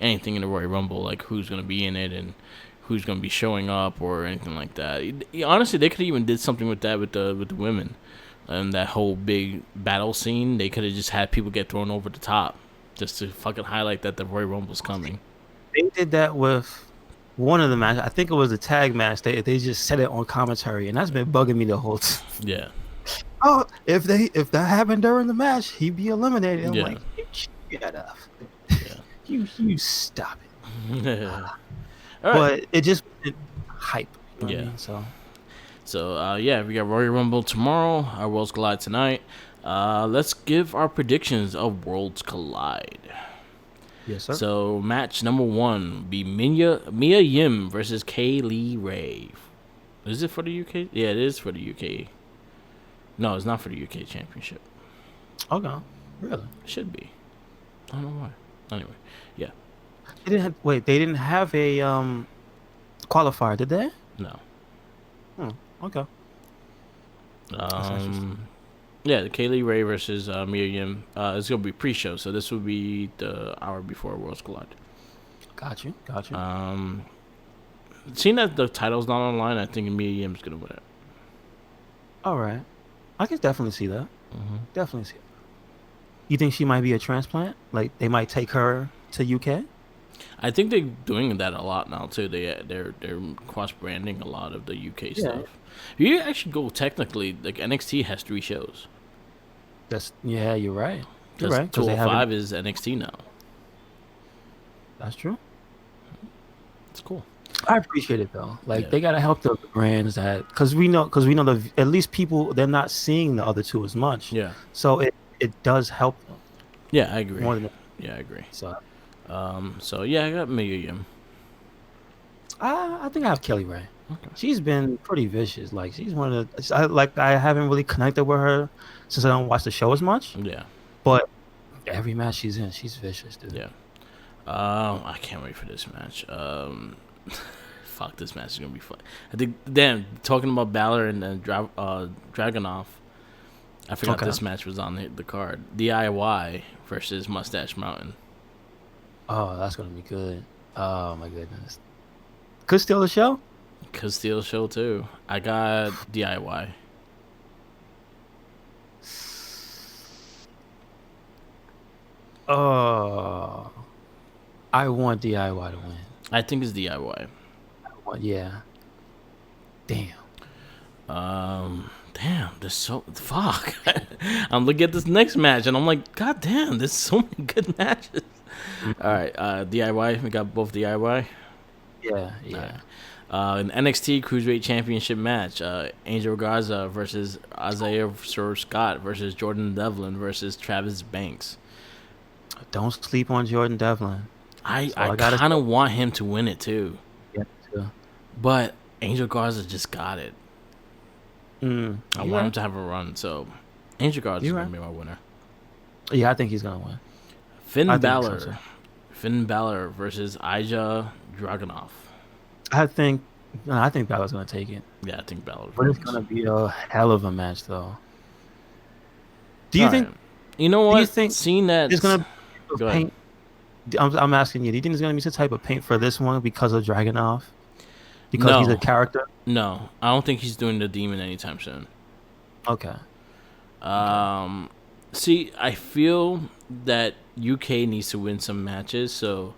anything in the Royal Rumble, like who's gonna be in it and who's gonna be showing up or anything like that. Honestly, they could even did something with that with the women and that whole big battle scene. They could have just had people get thrown over the top just to fucking highlight that the Royal Rumble's coming. They did that with one of the matches. I think it was a tag match. They just said it on commentary, and that's been bugging me the whole time. Yeah, Oh, if that happened during the match, he'd be eliminated. I'm yeah, like, you shut up. yeah. You stop it. All right. But it just hype. You know what I Yeah. mean? So So yeah, we got Royal Rumble tomorrow. Our Worlds Collide tonight. Let's give our predictions of Worlds Collide. yes, sir. So match number one be Mia Yim versus Kaylee Ray. Is it for the UK? Yeah, it is for the UK. No, it's not for the UK Championship. Okay. Really? It should be. I don't know why. Anyway, yeah, They didn't have a qualifier, did they? no. Hmm. Okay. That's interesting. Um, yeah, the Kaylee Ray versus Mia Yim. It's gonna be pre-show, so this will be the hour before Worlds Collide. Got you. Got you. Um, Seeing that the title's not online, I think Mia Yim's gonna win it. All right. I can definitely see that. Hmm. Definitely see it. You think she might be a transplant? Like they might take her to UK? I think they're doing that a lot now too. They're cross branding a lot of the UK Yeah. stuff. If you actually go technically, like NXT has 3 shows Yeah, you're right. You're because right. Because they haven't. 205 is NXT now. That's true. It's cool. I appreciate it though. Like Yeah, they gotta help the brands that because we know the at least people they're not seeing the other two as much, yeah, so it does help them yeah. I agree. more than Yeah, I agree. so. So yeah, I got Mia Yim. I think I have Kelly Ray. Okay. She's been pretty vicious. Like she's one of the I haven't really connected with her since I don't watch the show as much, Yeah, but every match she's in, she's vicious, dude. yeah. I can't wait for this match. Fuck, this match is gonna be fun. I think. Damn, talking about Balor and Dragunov, I forgot Okay. this match was on the card. DIY versus Mustache Mountain. Oh, that's gonna be good. Oh my goodness. Could steal the show. Could steal show too. I got DIY. Oh, I want DIY to win. I think it's DIY. Yeah. Damn. Damn, there's so fuck. I'm looking at this next match and I'm like, God damn, there's so many good matches. All Mhm. right, DIY. We got both DIY. Yeah, All yeah. right. An NXT Cruiserweight Championship match. Angel Garza versus Isaiah Sir Scott versus Jordan Devlin versus Travis Banks. Don't sleep on Jordan Devlin. I, So I I gotta kind of want him to win it too, yeah, too. but Angel Garza just got it. I You want him right. to have a run, so Angel Garza is You going right. to be my winner. Yeah, I think he's gonna win. Finn I think so too. Balor. Finn Balor versus Ija Dragunov. I think no, I think Balor's gonna take it. Yeah, I think Balor But it's wins. gonna be a hell of a match though. Do you All think right. You know do you what? think Seeing that. there's gonna be Go ahead. paint? I'm asking you, do you think there's gonna be some type of paint for this one because of Dragunov? Because he's a No, character? no. I don't think he's doing the demon anytime soon. Okay. Okay. See, I feel that UK needs to win some matches, so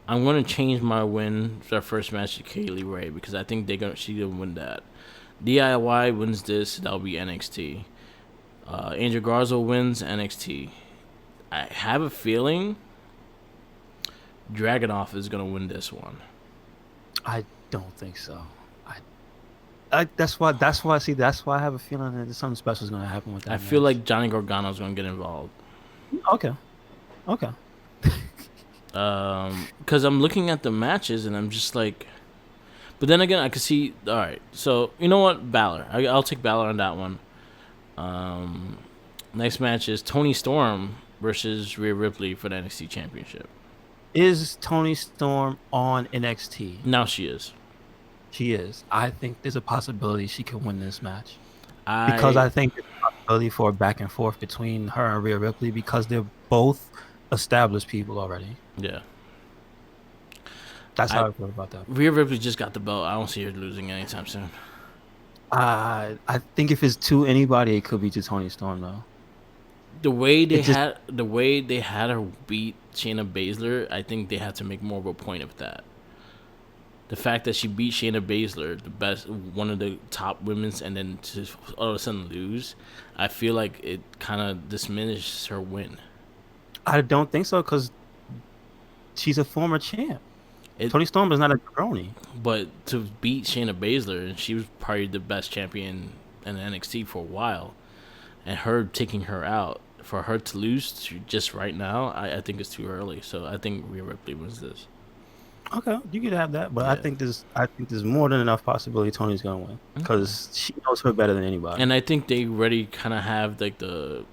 I'm gonna change my win for our first match to Kaylee Ray because I think she's gonna win that. DIY wins this, that'll be NXT. Angel Garza wins NXT. I have a feeling Dragonoff is gonna win this one. I don't think so. That's why see that's why I have a feeling that something special is gonna happen with I that feel match. like Johnny Gargano's gonna get involved. Okay. Okay. Because I'm looking at the matches and I'm just like, but then again, I could see. All right, so you know what, Balor. I'll take Balor on that one. Um, Next match is Tony Storm versus Rhea Ripley for the NXT Championship. Is Tony Storm on NXT? Now she is. She is. I think there's a possibility she could win this match because I I think there's a possibility for a back and forth between her and Rhea Ripley because they're both established people already. yeah. That's I how I feel about that. Rhea Ripley just got the belt. I don't see her losing anytime soon. I think if it's to anybody, it could be to Tony Storm though. It just The way they had her beat Shayna Baszler, I think they had to make more of a point of that. The fact that she beat Shayna Baszler, the best, one of the top women's, and then to all of a sudden lose, I feel like it kind of diminishes her win. I don't think so because she's a former champ. It, Tony Storm is not a crony. but to beat Shayna Baszler, and she was probably the best champion in NXT for a while, and her taking her out, for her to lose just right now, I think it's too early. So I think Rhea Ripley wins this. Okay, you could have that, but Yeah. I think there's more than enough possibility Tony's gonna win because she knows her better than anybody. And I think they already kind of have like the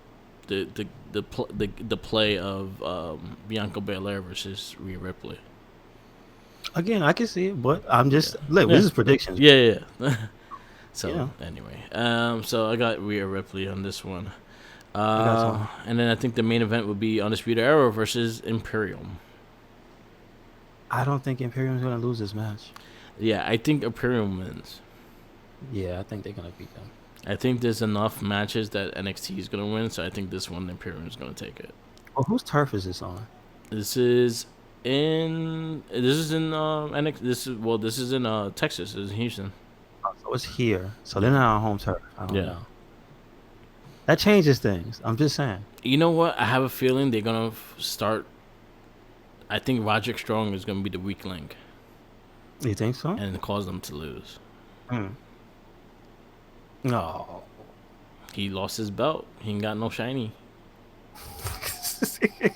play of Bianca Belair versus Rhea Ripley. Again, I can see it, but I'm just Yeah. look. Yeah. This is predictions. Yeah. So Yeah. anyway, so I got Rhea Ripley on this one. I got some. And then I think the main event would be Undisputed Era versus Imperium. I don't think Imperium's gonna lose this match. Yeah, I think Imperium wins. Yeah, I think they're gonna beat them. I think there's enough matches that NXT is gonna win, so I think this one Imperium is gonna take it. Well, whose turf is this on? This is in this is in Texas. This is in Houston. Oh, so it's here. So they're not on home turf. I don't Yeah. know. That changes things. I'm just saying. You know what? I have a feeling they're gonna start. I think Roderick Strong is gonna be the weak link You think so? and cause them to lose. Mm. No. He lost his belt. He ain't got no shiny.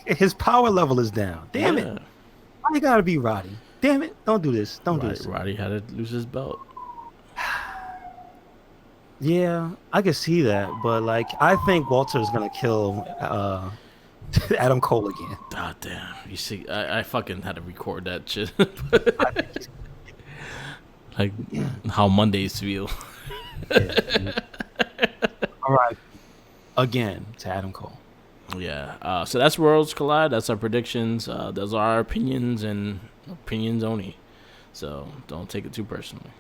His power level is down. Damn it. Why you gotta be Roddy? Damn it. Don't do this. Don't do this. Roddy had to lose his belt. Yeah, I can see that, but like I think Walter's gonna kill Adam Cole again. Ah, damn. You see, I fucking had to record that shit. Like how Mondays feel. Yeah. All right. Again to Adam Cole. Yeah. So that's Worlds Collide. That's our predictions. Those are our opinions and opinions only. So don't take it too personally.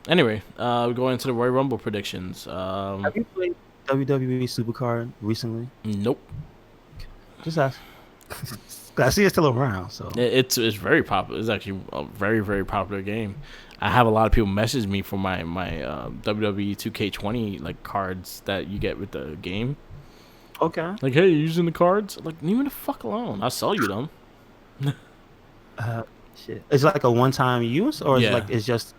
Anyway, we're going into the Royal Rumble predictions. Have you played WWE Supercard recently? Nope. Just ask. I see it's still around. So It's very popular. It's actually a very, very popular game. I have a lot of people message me for my WWE 2K20 like cards that you get with the game. okay. Like, hey, you using the cards? Like, leave me the fuck alone. I'll sell you them. Shit. It's like a one-time use, or Yeah. it's just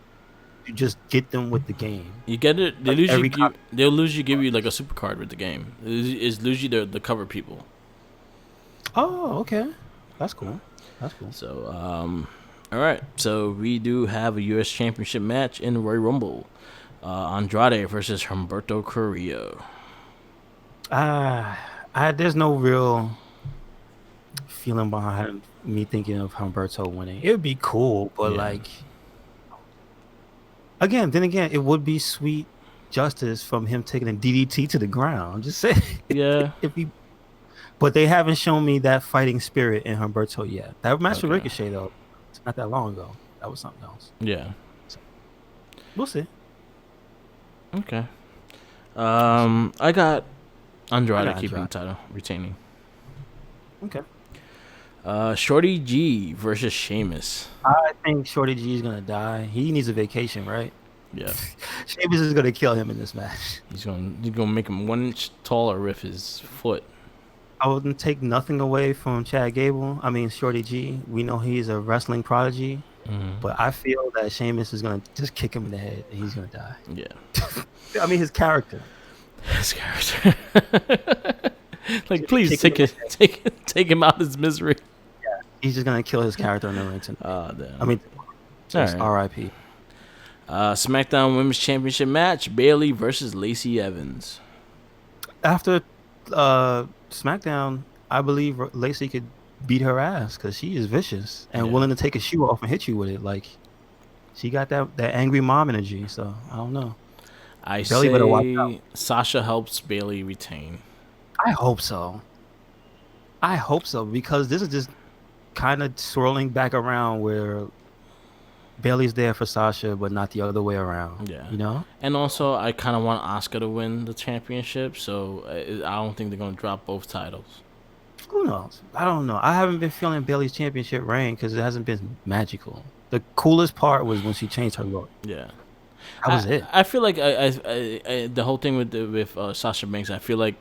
you just get them with the game. You get it. They Like usually every give, they'll usually give you like a super card with the game. It's usually the cover people. Oh, okay. That's cool. That's cool. So all right. So we do have a U.S. Championship match in the Royal Rumble. Andrade versus Humberto Carrillo. There's no real feeling behind me thinking of Humberto winning. It would be cool, but Yeah. like then again, it would be sweet justice from him taking a DDT to the ground. Just say Yeah. but they haven't shown me that fighting spirit in Humberto yet. That match with Okay. Ricochet though, it's not that long ago. That was something else. Yeah. We'll see. Okay. I got Andrade I got keeping the Andrade. title, retaining. Okay. Shorty G versus Sheamus. I think Shorty G is gonna die. He needs a vacation, right? Yeah. Sheamus is gonna kill him in this match. He's gonna make him 1 inch taller with his foot. I wouldn't take nothing away from Chad Gable. I mean, Shorty G. We know he's a wrestling prodigy, but I feel that Sheamus is gonna just kick him in the head and he's gonna die. Yeah. I mean, his character. His character. Like, She's gonna please kick him in the head. take him out of his misery. He's just gonna kill his character in the ring tonight. Oh I damn. mean, All just right. R.I.P. SmackDown Women's Championship match: Bailey versus Lacey Evans. After SmackDown, I believe Lacey could beat her ass because she is vicious and Yeah. willing to take a shoe off and hit you with it. Like she got that angry mom energy. So I don't know. I Belly better watch out. say Sasha helps Bailey retain. I hope so. I hope so because this is just kind of swirling back around where Bailey's there for Sasha, but not the other way around. Yeah. You know? And also, I kind of want Asuka to win the championship, so I don't think they're gonna drop both titles. Who knows? I don't know. I haven't been feeling Bailey's championship reign because it hasn't been magical. The coolest part was when she changed her look. Yeah. That was it. I feel like the whole thing with Sasha Banks, I feel like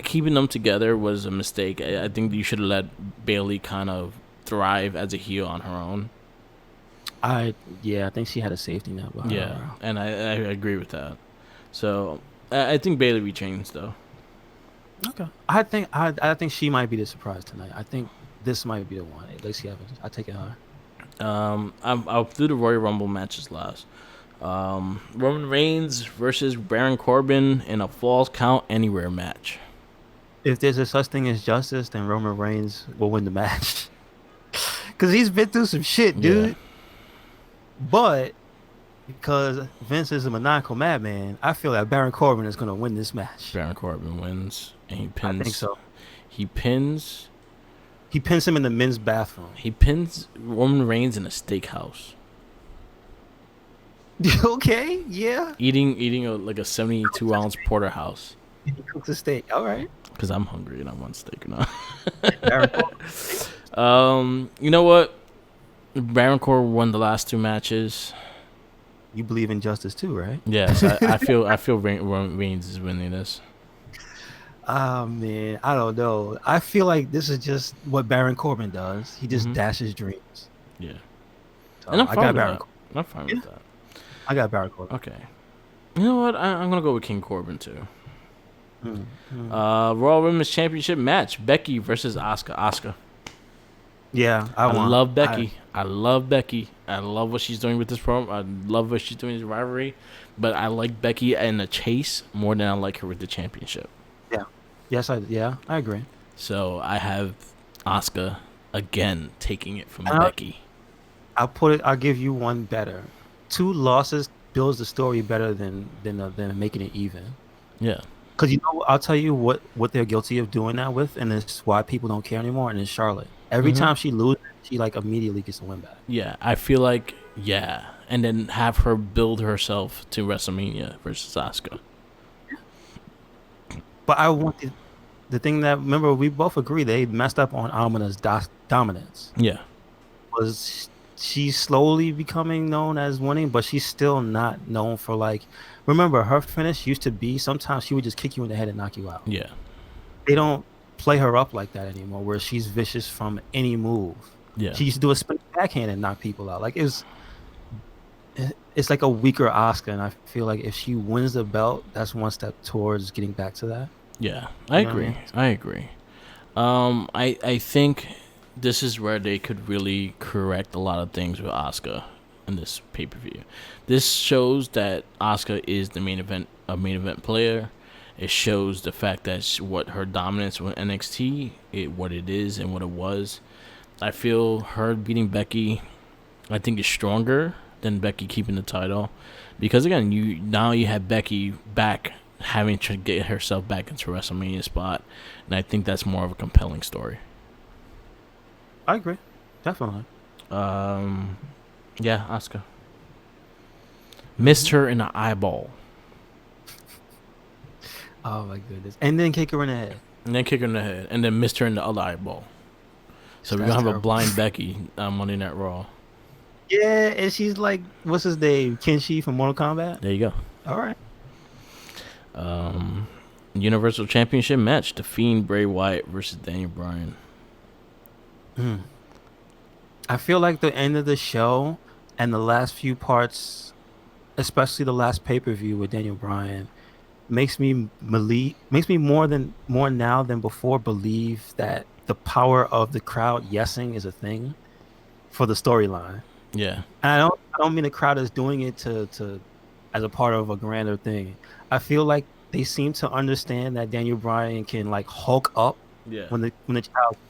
keeping them together was a mistake. I think you should have let Bailey kind of thrive as a heel on her own. I think she had a safety net behind Yeah, her. and I agree with that. So I think Bailey retains though. Okay. I think she might be the surprise tonight. I think this might be the one. Hey, Lacey Evans. I take it high. I'll do the Royal Rumble matches last. Roman Reigns versus Baron Corbin in a Falls Count Anywhere match. If there's a such thing as justice, then Roman Reigns will win the match. Cause he's been through some shit, Yeah. dude. But because Vince is a maniacal madman, I feel that Baron Corbin is gonna win this match. Baron Corbin wins, and he pins. I think so. He pins. He pins him in the men's bathroom. He pins Roman Reigns in a steakhouse, Okay, yeah. eating like a 72-ounce porterhouse. He cooks a steak. All right. Because I'm hungry and I want steak now. Baron Corbin. You know what? Baron Corbin won the last two matches. You believe in justice too, right? Yes, I feel Reigns is winning this. Oh man, I don't know. I feel like this is just what Baron Corbin does. He just dashes dreams. Yeah, So and I'm I fine got with Baron. that. I'm fine with that. I got Baron Corbin. Okay. You know what? I'm gonna go with King Corbin too. Mm, mm. Royal Women's Championship match: Becky versus Asuka. Asuka. Yeah, I love Becky. I love Becky. I love what she's doing with this program. I love what she's doing in this rivalry. But I like Becky in the chase more than I like her with the championship. Yeah, I agree. So I have Asuka again taking it from And Becky. I'll give you one better. 2 losses builds the story better than making it even. Yeah. Because I'll tell you what they're guilty of doing that with, and it's why people don't care anymore. And it's Charlotte. Every time she loses, she like immediately gets the win back. Yeah. I feel like, and then have her build herself to WrestleMania versus Asuka. But I want the thing that, remember, we both agree they messed up on Amina's dominance. Yeah. Was she's slowly becoming known as winning, but she's still not known for like. Remember, her finish used to be sometimes she would just kick you in the head and knock you out. Yeah. They don't play her up like that anymore, where she's vicious from any move. Yeah. She used to do a spin backhand and knock people out. Like it's like a weaker Asuka, and I feel like if she wins the belt, that's one step towards getting back to that. Yeah, I agree. I agree. I think this is where they could really correct a lot of things with Asuka in this pay-per-view. This shows that Asuka is a main event player. It shows the fact that what her dominance with NXT, what it is and what it was. I feel her beating Becky, I think, is stronger than Becky keeping the title, because again, you have Becky back, having to get herself back into a WrestleMania spot, and I think that's more of a compelling story. I agree, definitely. Yeah, Asuka missed her in the eyeball, Oh my goodness! And then kick her in the head. and then kick her in the head, and then missed her in the other eyeball. So we're That's gonna have a terrible. blind Becky on Monday Night Raw. Yeah, and she's like, what's his name? Kenshi from Mortal Kombat. There you go. All right. Universal Championship match: The Fiend Bray Wyatt versus Daniel Bryan. I feel like the end of the show and the last few parts, especially the last pay-per-view with Daniel Bryan, makes me more now than before believe that the power of the crowd yesing is a thing for the storyline. Yeah. And I don't mean the crowd is doing it to as a part of a grander thing. I feel like they seem to understand that Daniel Bryan can like hulk up Yeah. when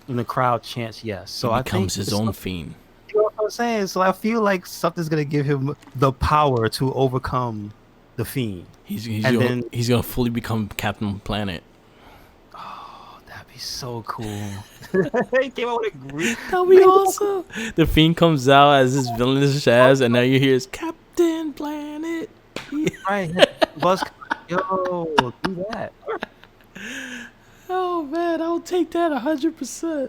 the crowd chants yes. He So I think becomes his it's, own fiend. you know what I'm saying. So I feel like something's gonna give him the power to overcome the fiend. And then He's gonna fully become Captain Planet. oh, that'd be so cool. He came out with a green That'll be man, awesome. The fiend comes out as this villainous Shaz, and now you hear it's Captain Planet. right? Buzz, yo, do that, Oh man, I'll take that 100%.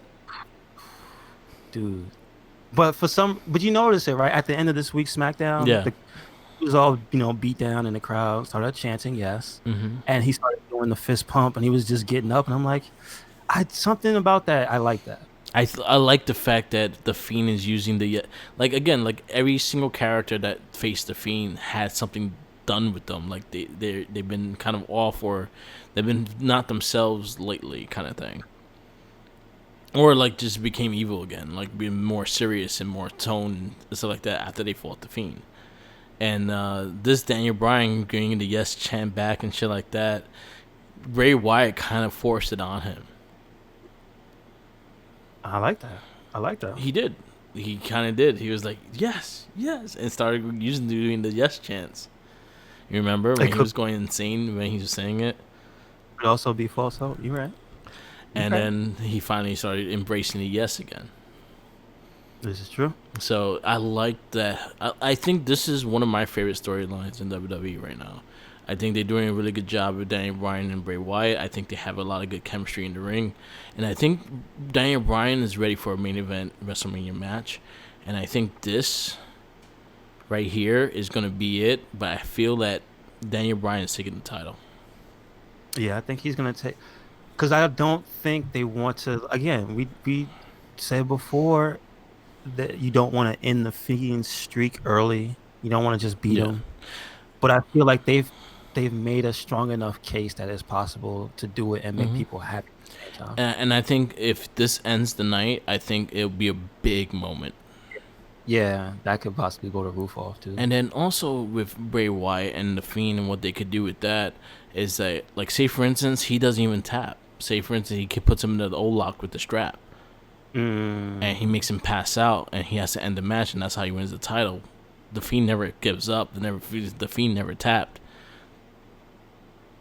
dude. But you notice it right at the end of this week's SmackDown, Yeah. the he was all beat down in the crowd, started chanting yes, Mm-hmm. and he started doing the fist pump, and he was just getting up, and I'm like, I something about that, I like that. I like the fact that the fiend is using the like again like every single character that faced the fiend had something done with them, like they've been kind of off, or they've been not themselves lately, kind of thing, or like just became evil again, like being more serious and more tone and stuff like that after they fought the fiend. And this Daniel Bryan getting the yes chant back and shit like that, Bray Wyatt kind of forced it on him. I like that. I like that. He did. He kind of did. He was like, yes, yes, and started doing the yes chants. You remember when It he could, was going insane when he was saying it? could also be false hope. You're right. And Okay, then he finally started embracing the yes again. this is true. So I like that. I think this is one of my favorite storylines in WWE right now. I think they're doing a really good job with Daniel Bryan and Bray Wyatt. I think they have a lot of good chemistry in the ring. And I think Daniel Bryan is ready for a main event WrestleMania match. And I think this right here is going to be it. But I feel that Daniel Bryan is taking the title. Yeah, I think he's gonna take because I don't think they want to. Again, we said before that you don't want to end the Fiend streak early. You don't want to just beat Yeah. him. But I feel like they've made a strong enough case that it's possible to do it and make Hmm. people happy at the same time. And I think if this ends the night, I think it'll be a big moment. Yeah, that could possibly go the roof off too. And then also with Bray Wyatt and the Fiend and what they could do with that is that, like, say for instance, he doesn't even tap. Say for instance, puts him into the old lock with the strap, and he Mm, makes him pass out, and he has to end the match, and that's how he wins the title. The Fiend never gives up. The Fiend never tapped.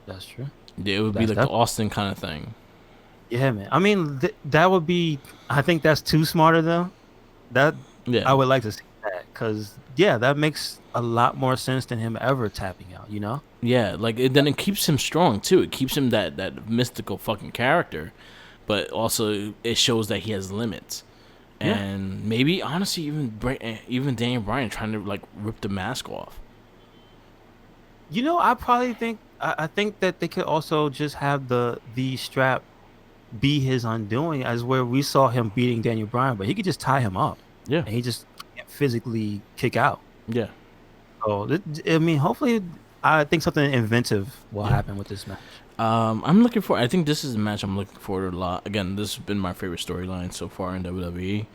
that's true. It would be That's like the that. Austin kind of thing. Yeah, man. I mean, that would be. I think that's too smarter though. That Yeah, I would like to see that because yeah, that makes a lot more sense than him ever tapping out. You know? yeah. Like then it keeps him strong too. It keeps him that mystical fucking character, but also it shows that he has limits. Yeah. And maybe honestly, even Daniel Bryan trying to like rip the mask off. You know, I think that they could also just have the strap be his undoing, as where we saw him beating Daniel Bryan, but he could just tie him up Yeah, and he just can't physically kick out. yeah, So I mean, hopefully, I think something inventive will yeah. happen with this match. I'm looking for. I think this is a match I'm looking forward to a lot. Again, this has been my favorite storyline so far in WWE,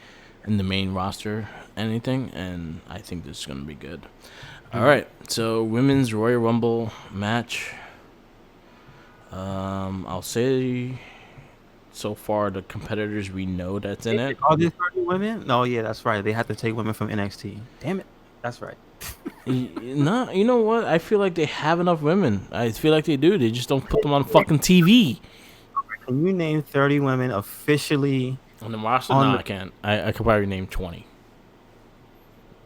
in the main roster, anything, and I think this is gonna be good. All Mhm. right, so women's Royal Rumble match. I'll say so far the competitors we know that's in it. Are there 30 women? No, yeah, that's right. They have to take women from NXT. Damn it, that's right. No, you know what? I feel like they have enough women. I feel like they do. They just don't put them on fucking TV. Can you name 30 women officially On the roster? on No, the? I can't. I could probably name 20,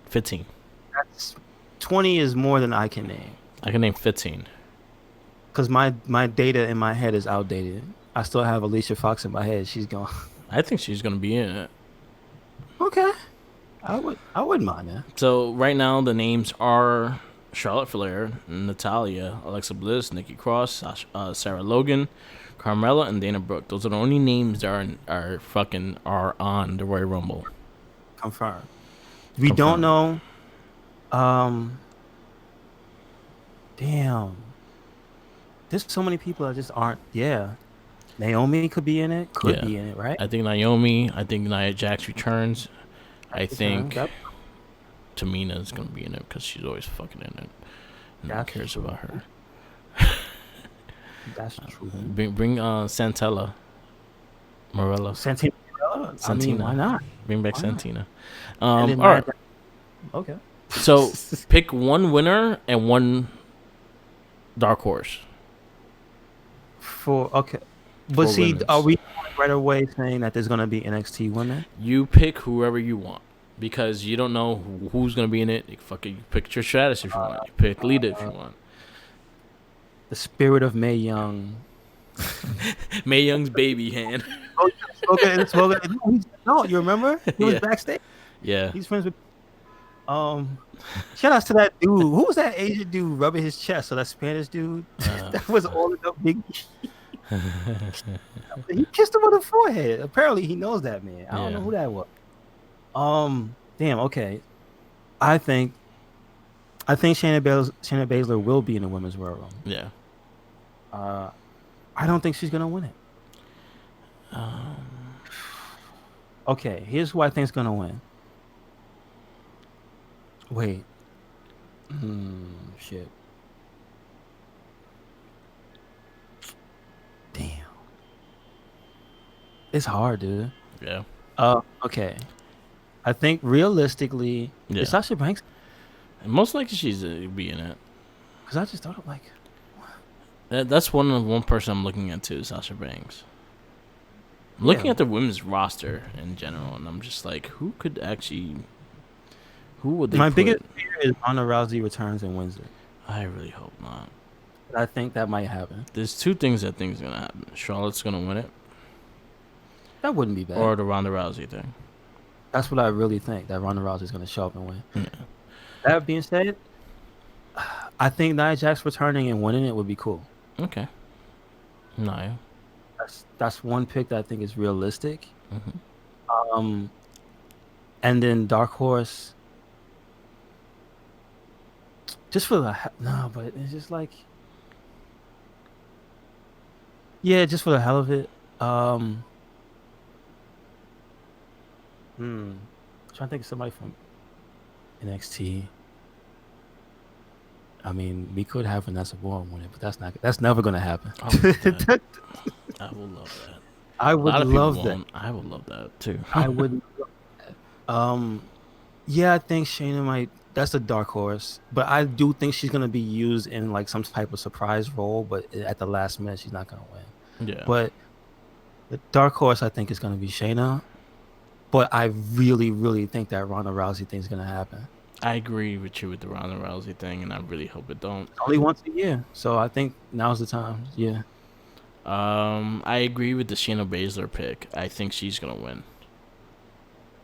15. That's 20 is more than I can name I can name 15. because my data in my head is outdated. I still have Alicia Fox in my head. She's gone. I think she's gonna be in it. Okay, I wouldn't mind that. So right now the names are Charlotte Flair, Natalia, Alexa Bliss, Nikki Cross, Sarah Logan, Carmella, and Dana Brooke. Those are the only names that are on the Royal Rumble. Confirmed. We don't Confirmed. know. Um, damn. there's so many people that just aren't. Yeah, Naomi could be in it. Could Yeah, be in it, right? I think Naomi. I think Nia Jax returns. I Returns. think Tamina is gonna be in it because she's always fucking in it. No one That's cares true. about her. That's true. Bring Santella, Morella, Santina. I mean, why Santina. not? Bring back Why not? Santina. And then All right. okay. So pick one winner and one dark horse For okay, but for see, are women's. we right away saying that there's gonna be NXT women? You pick whoever you want because you don't know who's gonna be in it. You fucking you pick your stratus if you want. You pick Lita if you Uh, want. the spirit of Mae Young. Mae Young's baby hand. No, you remember? He was Yeah, backstage. yeah. He's friends with um. Shout out to that dude. Who was that Asian dude rubbing his chest? So that Spanish dude that was all in the big. He kissed him on the forehead. Apparently, he knows that man. I don't Yeah, know who that was. Damn. Okay. I think Shayna Baszler will be in the women's Royal Rumble. yeah. Uh, I don't think she's gonna win it. Um, Okay, here's who I think's gonna win. Wait. Shit. Damn. It's hard, dude. yeah, Okay. I think realistically, yeah. it's Sasha Banks. And most likely she's be in it. Because I just thought of like, That's one person I'm looking at too, Sasha Banks. I'm yeah. looking at the women's roster in general, and I'm just like, who could actually, who would they My put? biggest fear is Ronda Rousey returns and wins it. I really hope not. But I think that might happen. There's two things I think is gonna happen. Charlotte's gonna win it, That wouldn't be bad. or the Ronda Rousey thing. That's what I really think, that Ronda Rousey is going to show up and win. Yeah. That being said, I think Nia Jax returning and winning it would be cool. Okay. Nia. That's one pick that I think is realistic. Mm-hmm. And then Dark Horse, just for the no, but it's just like, yeah, just for the hell of it. Trying to think of somebody from NXT. I mean, we could have Vanessa Born win it, but that's never gonna happen. I would love that. I would love that. I would love that. I would love that too. I would. Yeah, I think Shayna might. That's a dark horse, but I do think she's gonna be used in like some type of surprise role. But at the last minute, she's not gonna win. Yeah. But the dark horse, I think, is gonna be Shayna. But I really, really think that Ronda Rousey thing is gonna happen. I agree with you with the Ronda Rousey thing, and I really hope it don't. Only once a year, so I think now's the time. Yeah. I agree with the Shayna Baszler pick. I think she's gonna win.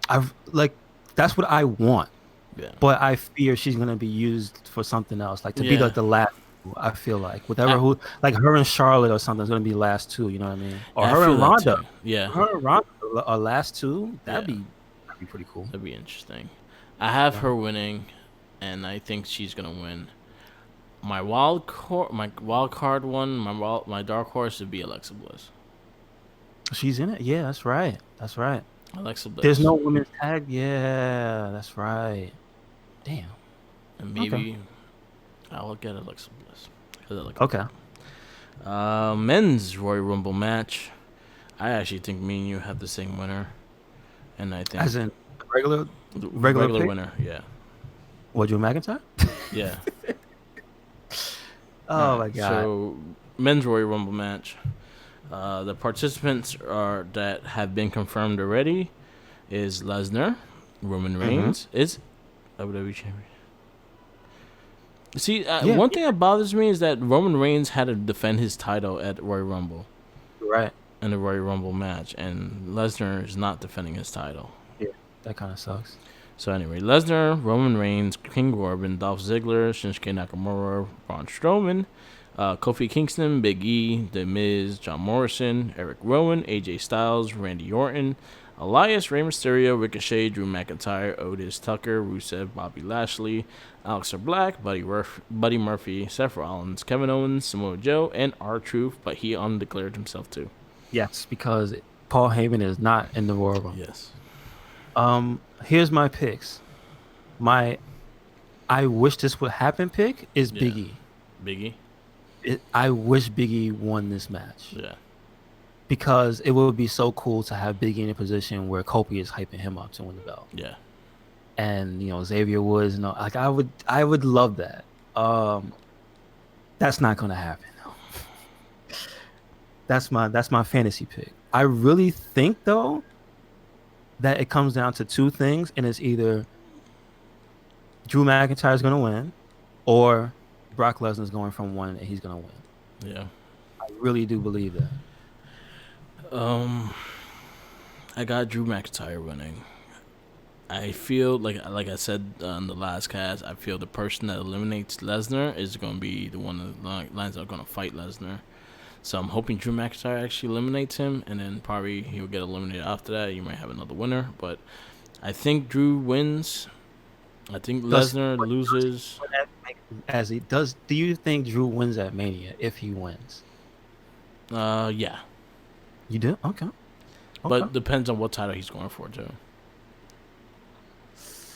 I've like that's what I want. Yeah. But I fear she's gonna be used for something else, like to be like the last. I feel like who like her and Charlotte or something is gonna be last two. You know what I mean? Or her and Ronda. Yeah. Her and Ronda are last two. That'd be pretty cool. That'd be interesting. I have her winning, and I think she's gonna win. My wild card one, my dark horse would be Alexa Bliss. She's in it. Yeah, that's right. That's right. Alexa Bliss. There's no women's tag. Yeah, that's right. Damn. And maybe I'll get Alexa Bliss. Okay. Men's Royal Rumble match. I actually think me and you have the same winner, and I think as in regular winner. Yeah. What, Drew McIntyre? Yeah. Oh my god. So men's Royal Rumble match. The participants that have been confirmed already is Lesnar, Roman Reigns is WWE champion. See, one thing that bothers me is that Roman Reigns had to defend his title at Royal Rumble. Right. In the Royal Rumble match, and Lesnar is not defending his title. Yeah, that kind of sucks. So anyway, Lesnar, Roman Reigns, King Corbin, Dolph Ziggler, Shinsuke Nakamura, Braun Strowman, Kofi Kingston, Big E, The Miz, John Morrison, Eric Rowan, AJ Styles, Randy Orton, Elias, Rey Mysterio, Ricochet, Drew McIntyre, Otis, Tucker, Rusev, Bobby Lashley, Aleister Black, Buddy Murphy, Seth Rollins, Kevin Owens, Samoa Joe, and R-Truth, but he undeclared himself too. Yes, because Paul Heyman is not in the Royal Rumble. Yes. Here's my picks. My I wish this would happen pick is Yeah. Big E. Biggie. I wish Big E won this match Yeah. because it would be so cool to have Big E in a position where Kofi is hyping him up to win the belt. Yeah. And Xavier Woods and all, like I would love that. That's not gonna happen. That's my fantasy pick. I really think though that it comes down to two things, and it's either Drew McIntyre is gonna win, or Brock Lesnar is going from one and he's gonna win. Yeah. I really do believe that. I got Drew McIntyre winning. I feel like I said on the last cast, I feel the person that eliminates Lesnar is going to be the one that lines up going to fight Lesnar. So I'm hoping Drew McIntyre actually eliminates him, and then probably he'll get eliminated after that. You might have another winner, but I think Drew wins. I think Lesnar loses. As he does, do you think Drew wins at Mania if he wins? Yeah. You do? Okay. But depends on what title he's going for too.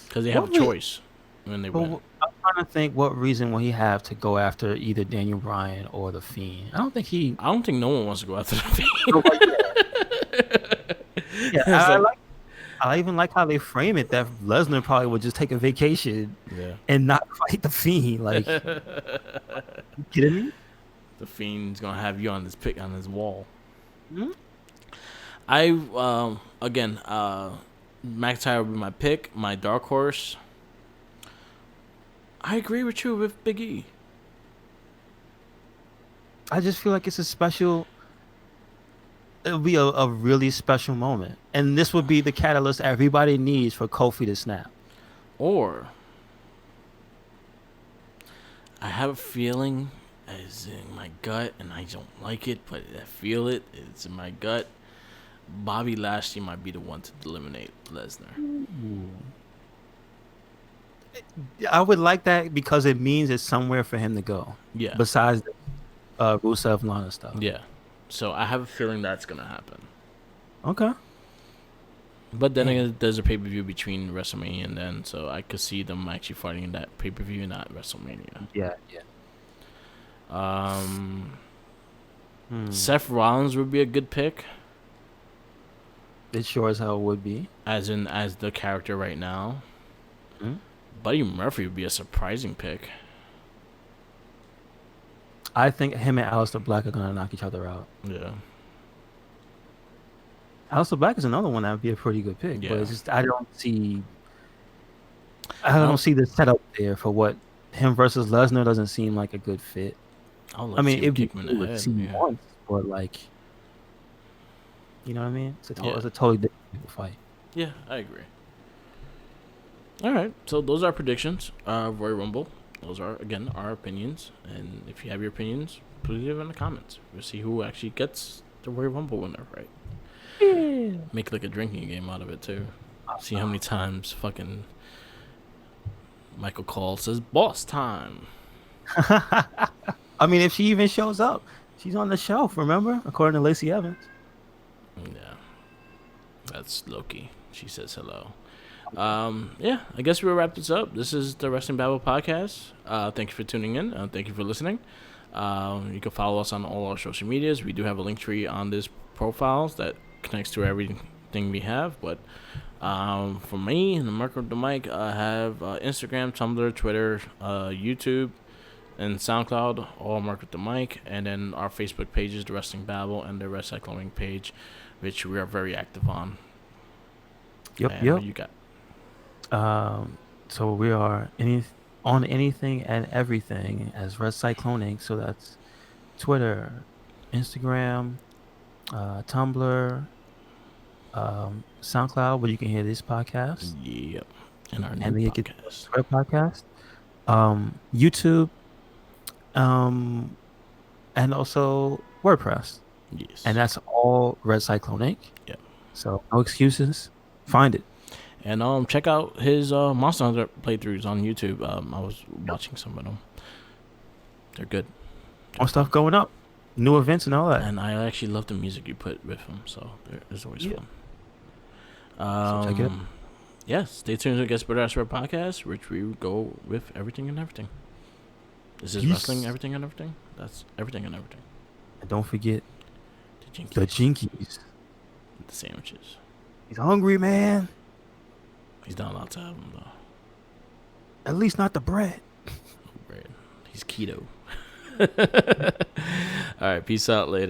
Because they have a choice when they win. I'm trying to think what reason will he have to go after either Daniel Bryan or the Fiend. I don't think no one wants to go after the Fiend. I even like how they frame it that Lesnar probably would just take a vacation and not fight the Fiend. Like, you kidding me? The Fiend's gonna have you on his wall. Mm-hmm. McIntyre would be my pick, my dark horse. I agree with you with Big E. I just feel like it's a special. It'll be a really special moment, and this would be the catalyst everybody needs for Kofi to snap. Or I have a feeling, it's in my gut, and I don't like it, but I feel it. It's in my gut. Bobby Lashley might be the one to eliminate Lesnar. Ooh. I would like that because it means it's somewhere for him to go. Yeah. Besides Rusev Lana stuff. Yeah. So I have a feeling that's gonna happen. Okay. But then again, there's a pay-per-view between WrestleMania and then, so I could see them actually fighting in that pay-per-view, not WrestleMania. Yeah. Seth Rollins would be a good pick. It sure as hell would be. As the character right now. Hmm? Buddy Murphy would be a surprising pick. I think him and Aleister Black are gonna knock each other out. Yeah. Aleister Black is another one that would be a pretty good pick, but it's just I don't see the setup there for what him versus Lesnar doesn't seem like a good fit. I mean, it'd be cool to see once, but like, you know what I mean? It's a totally different fight. Yeah, I agree. All right, so those are predictions of Royal Rumble. Those are, again, our opinions. And if you have your opinions, please leave them in the comments. We'll see who actually gets the Royal Rumble winner, right? Yeah. Make like a drinking game out of it, too. See how many times fucking Michael Cole says, boss time. I mean, if she even shows up, she's on the shelf, remember? According to Lacey Evans. Yeah. That's Loki. She says hello. I guess we'll wrap this up. This is the Wrestling Babble podcast. Thank you for tuning in. Thank you for listening. You can follow us on all our social medias. We do have a link tree on this profiles that connects to everything we have. But for me and the Mark of the Mic, I have Instagram, Tumblr, Twitter, YouTube, and SoundCloud, all Mark with the Mic. And then our Facebook pages, the Wrestling Babble and the Cyclone page, which we are very active on. Yep. What you got? So we are on anything and everything as Red Cyclone Inc. So that's Twitter, Instagram, Tumblr, SoundCloud, where you can hear this podcast. Yep. And our new podcast. Podcast. YouTube, and also WordPress. Yes. And that's all Red Cyclone Inc. Yeah. So no excuses. Find it. And check out his Monster Hunter playthroughs on YouTube. I was watching some of them. They're good. They're More fun. stuff going up. New events and all that. And I actually love the music you put with them, so it's always Yeah. fun. So check it out. Yeah, stay tuned to the Guest Better Red podcast, which we go with everything and everything. This is wrestling, Peace. everything and everything. That's everything and everything. And don't forget The the Jinkies, Jinkies. the sandwiches. He's hungry, man. He's not allowed to have them though. At least not the bread. Right. He's keto. All right, peace out later.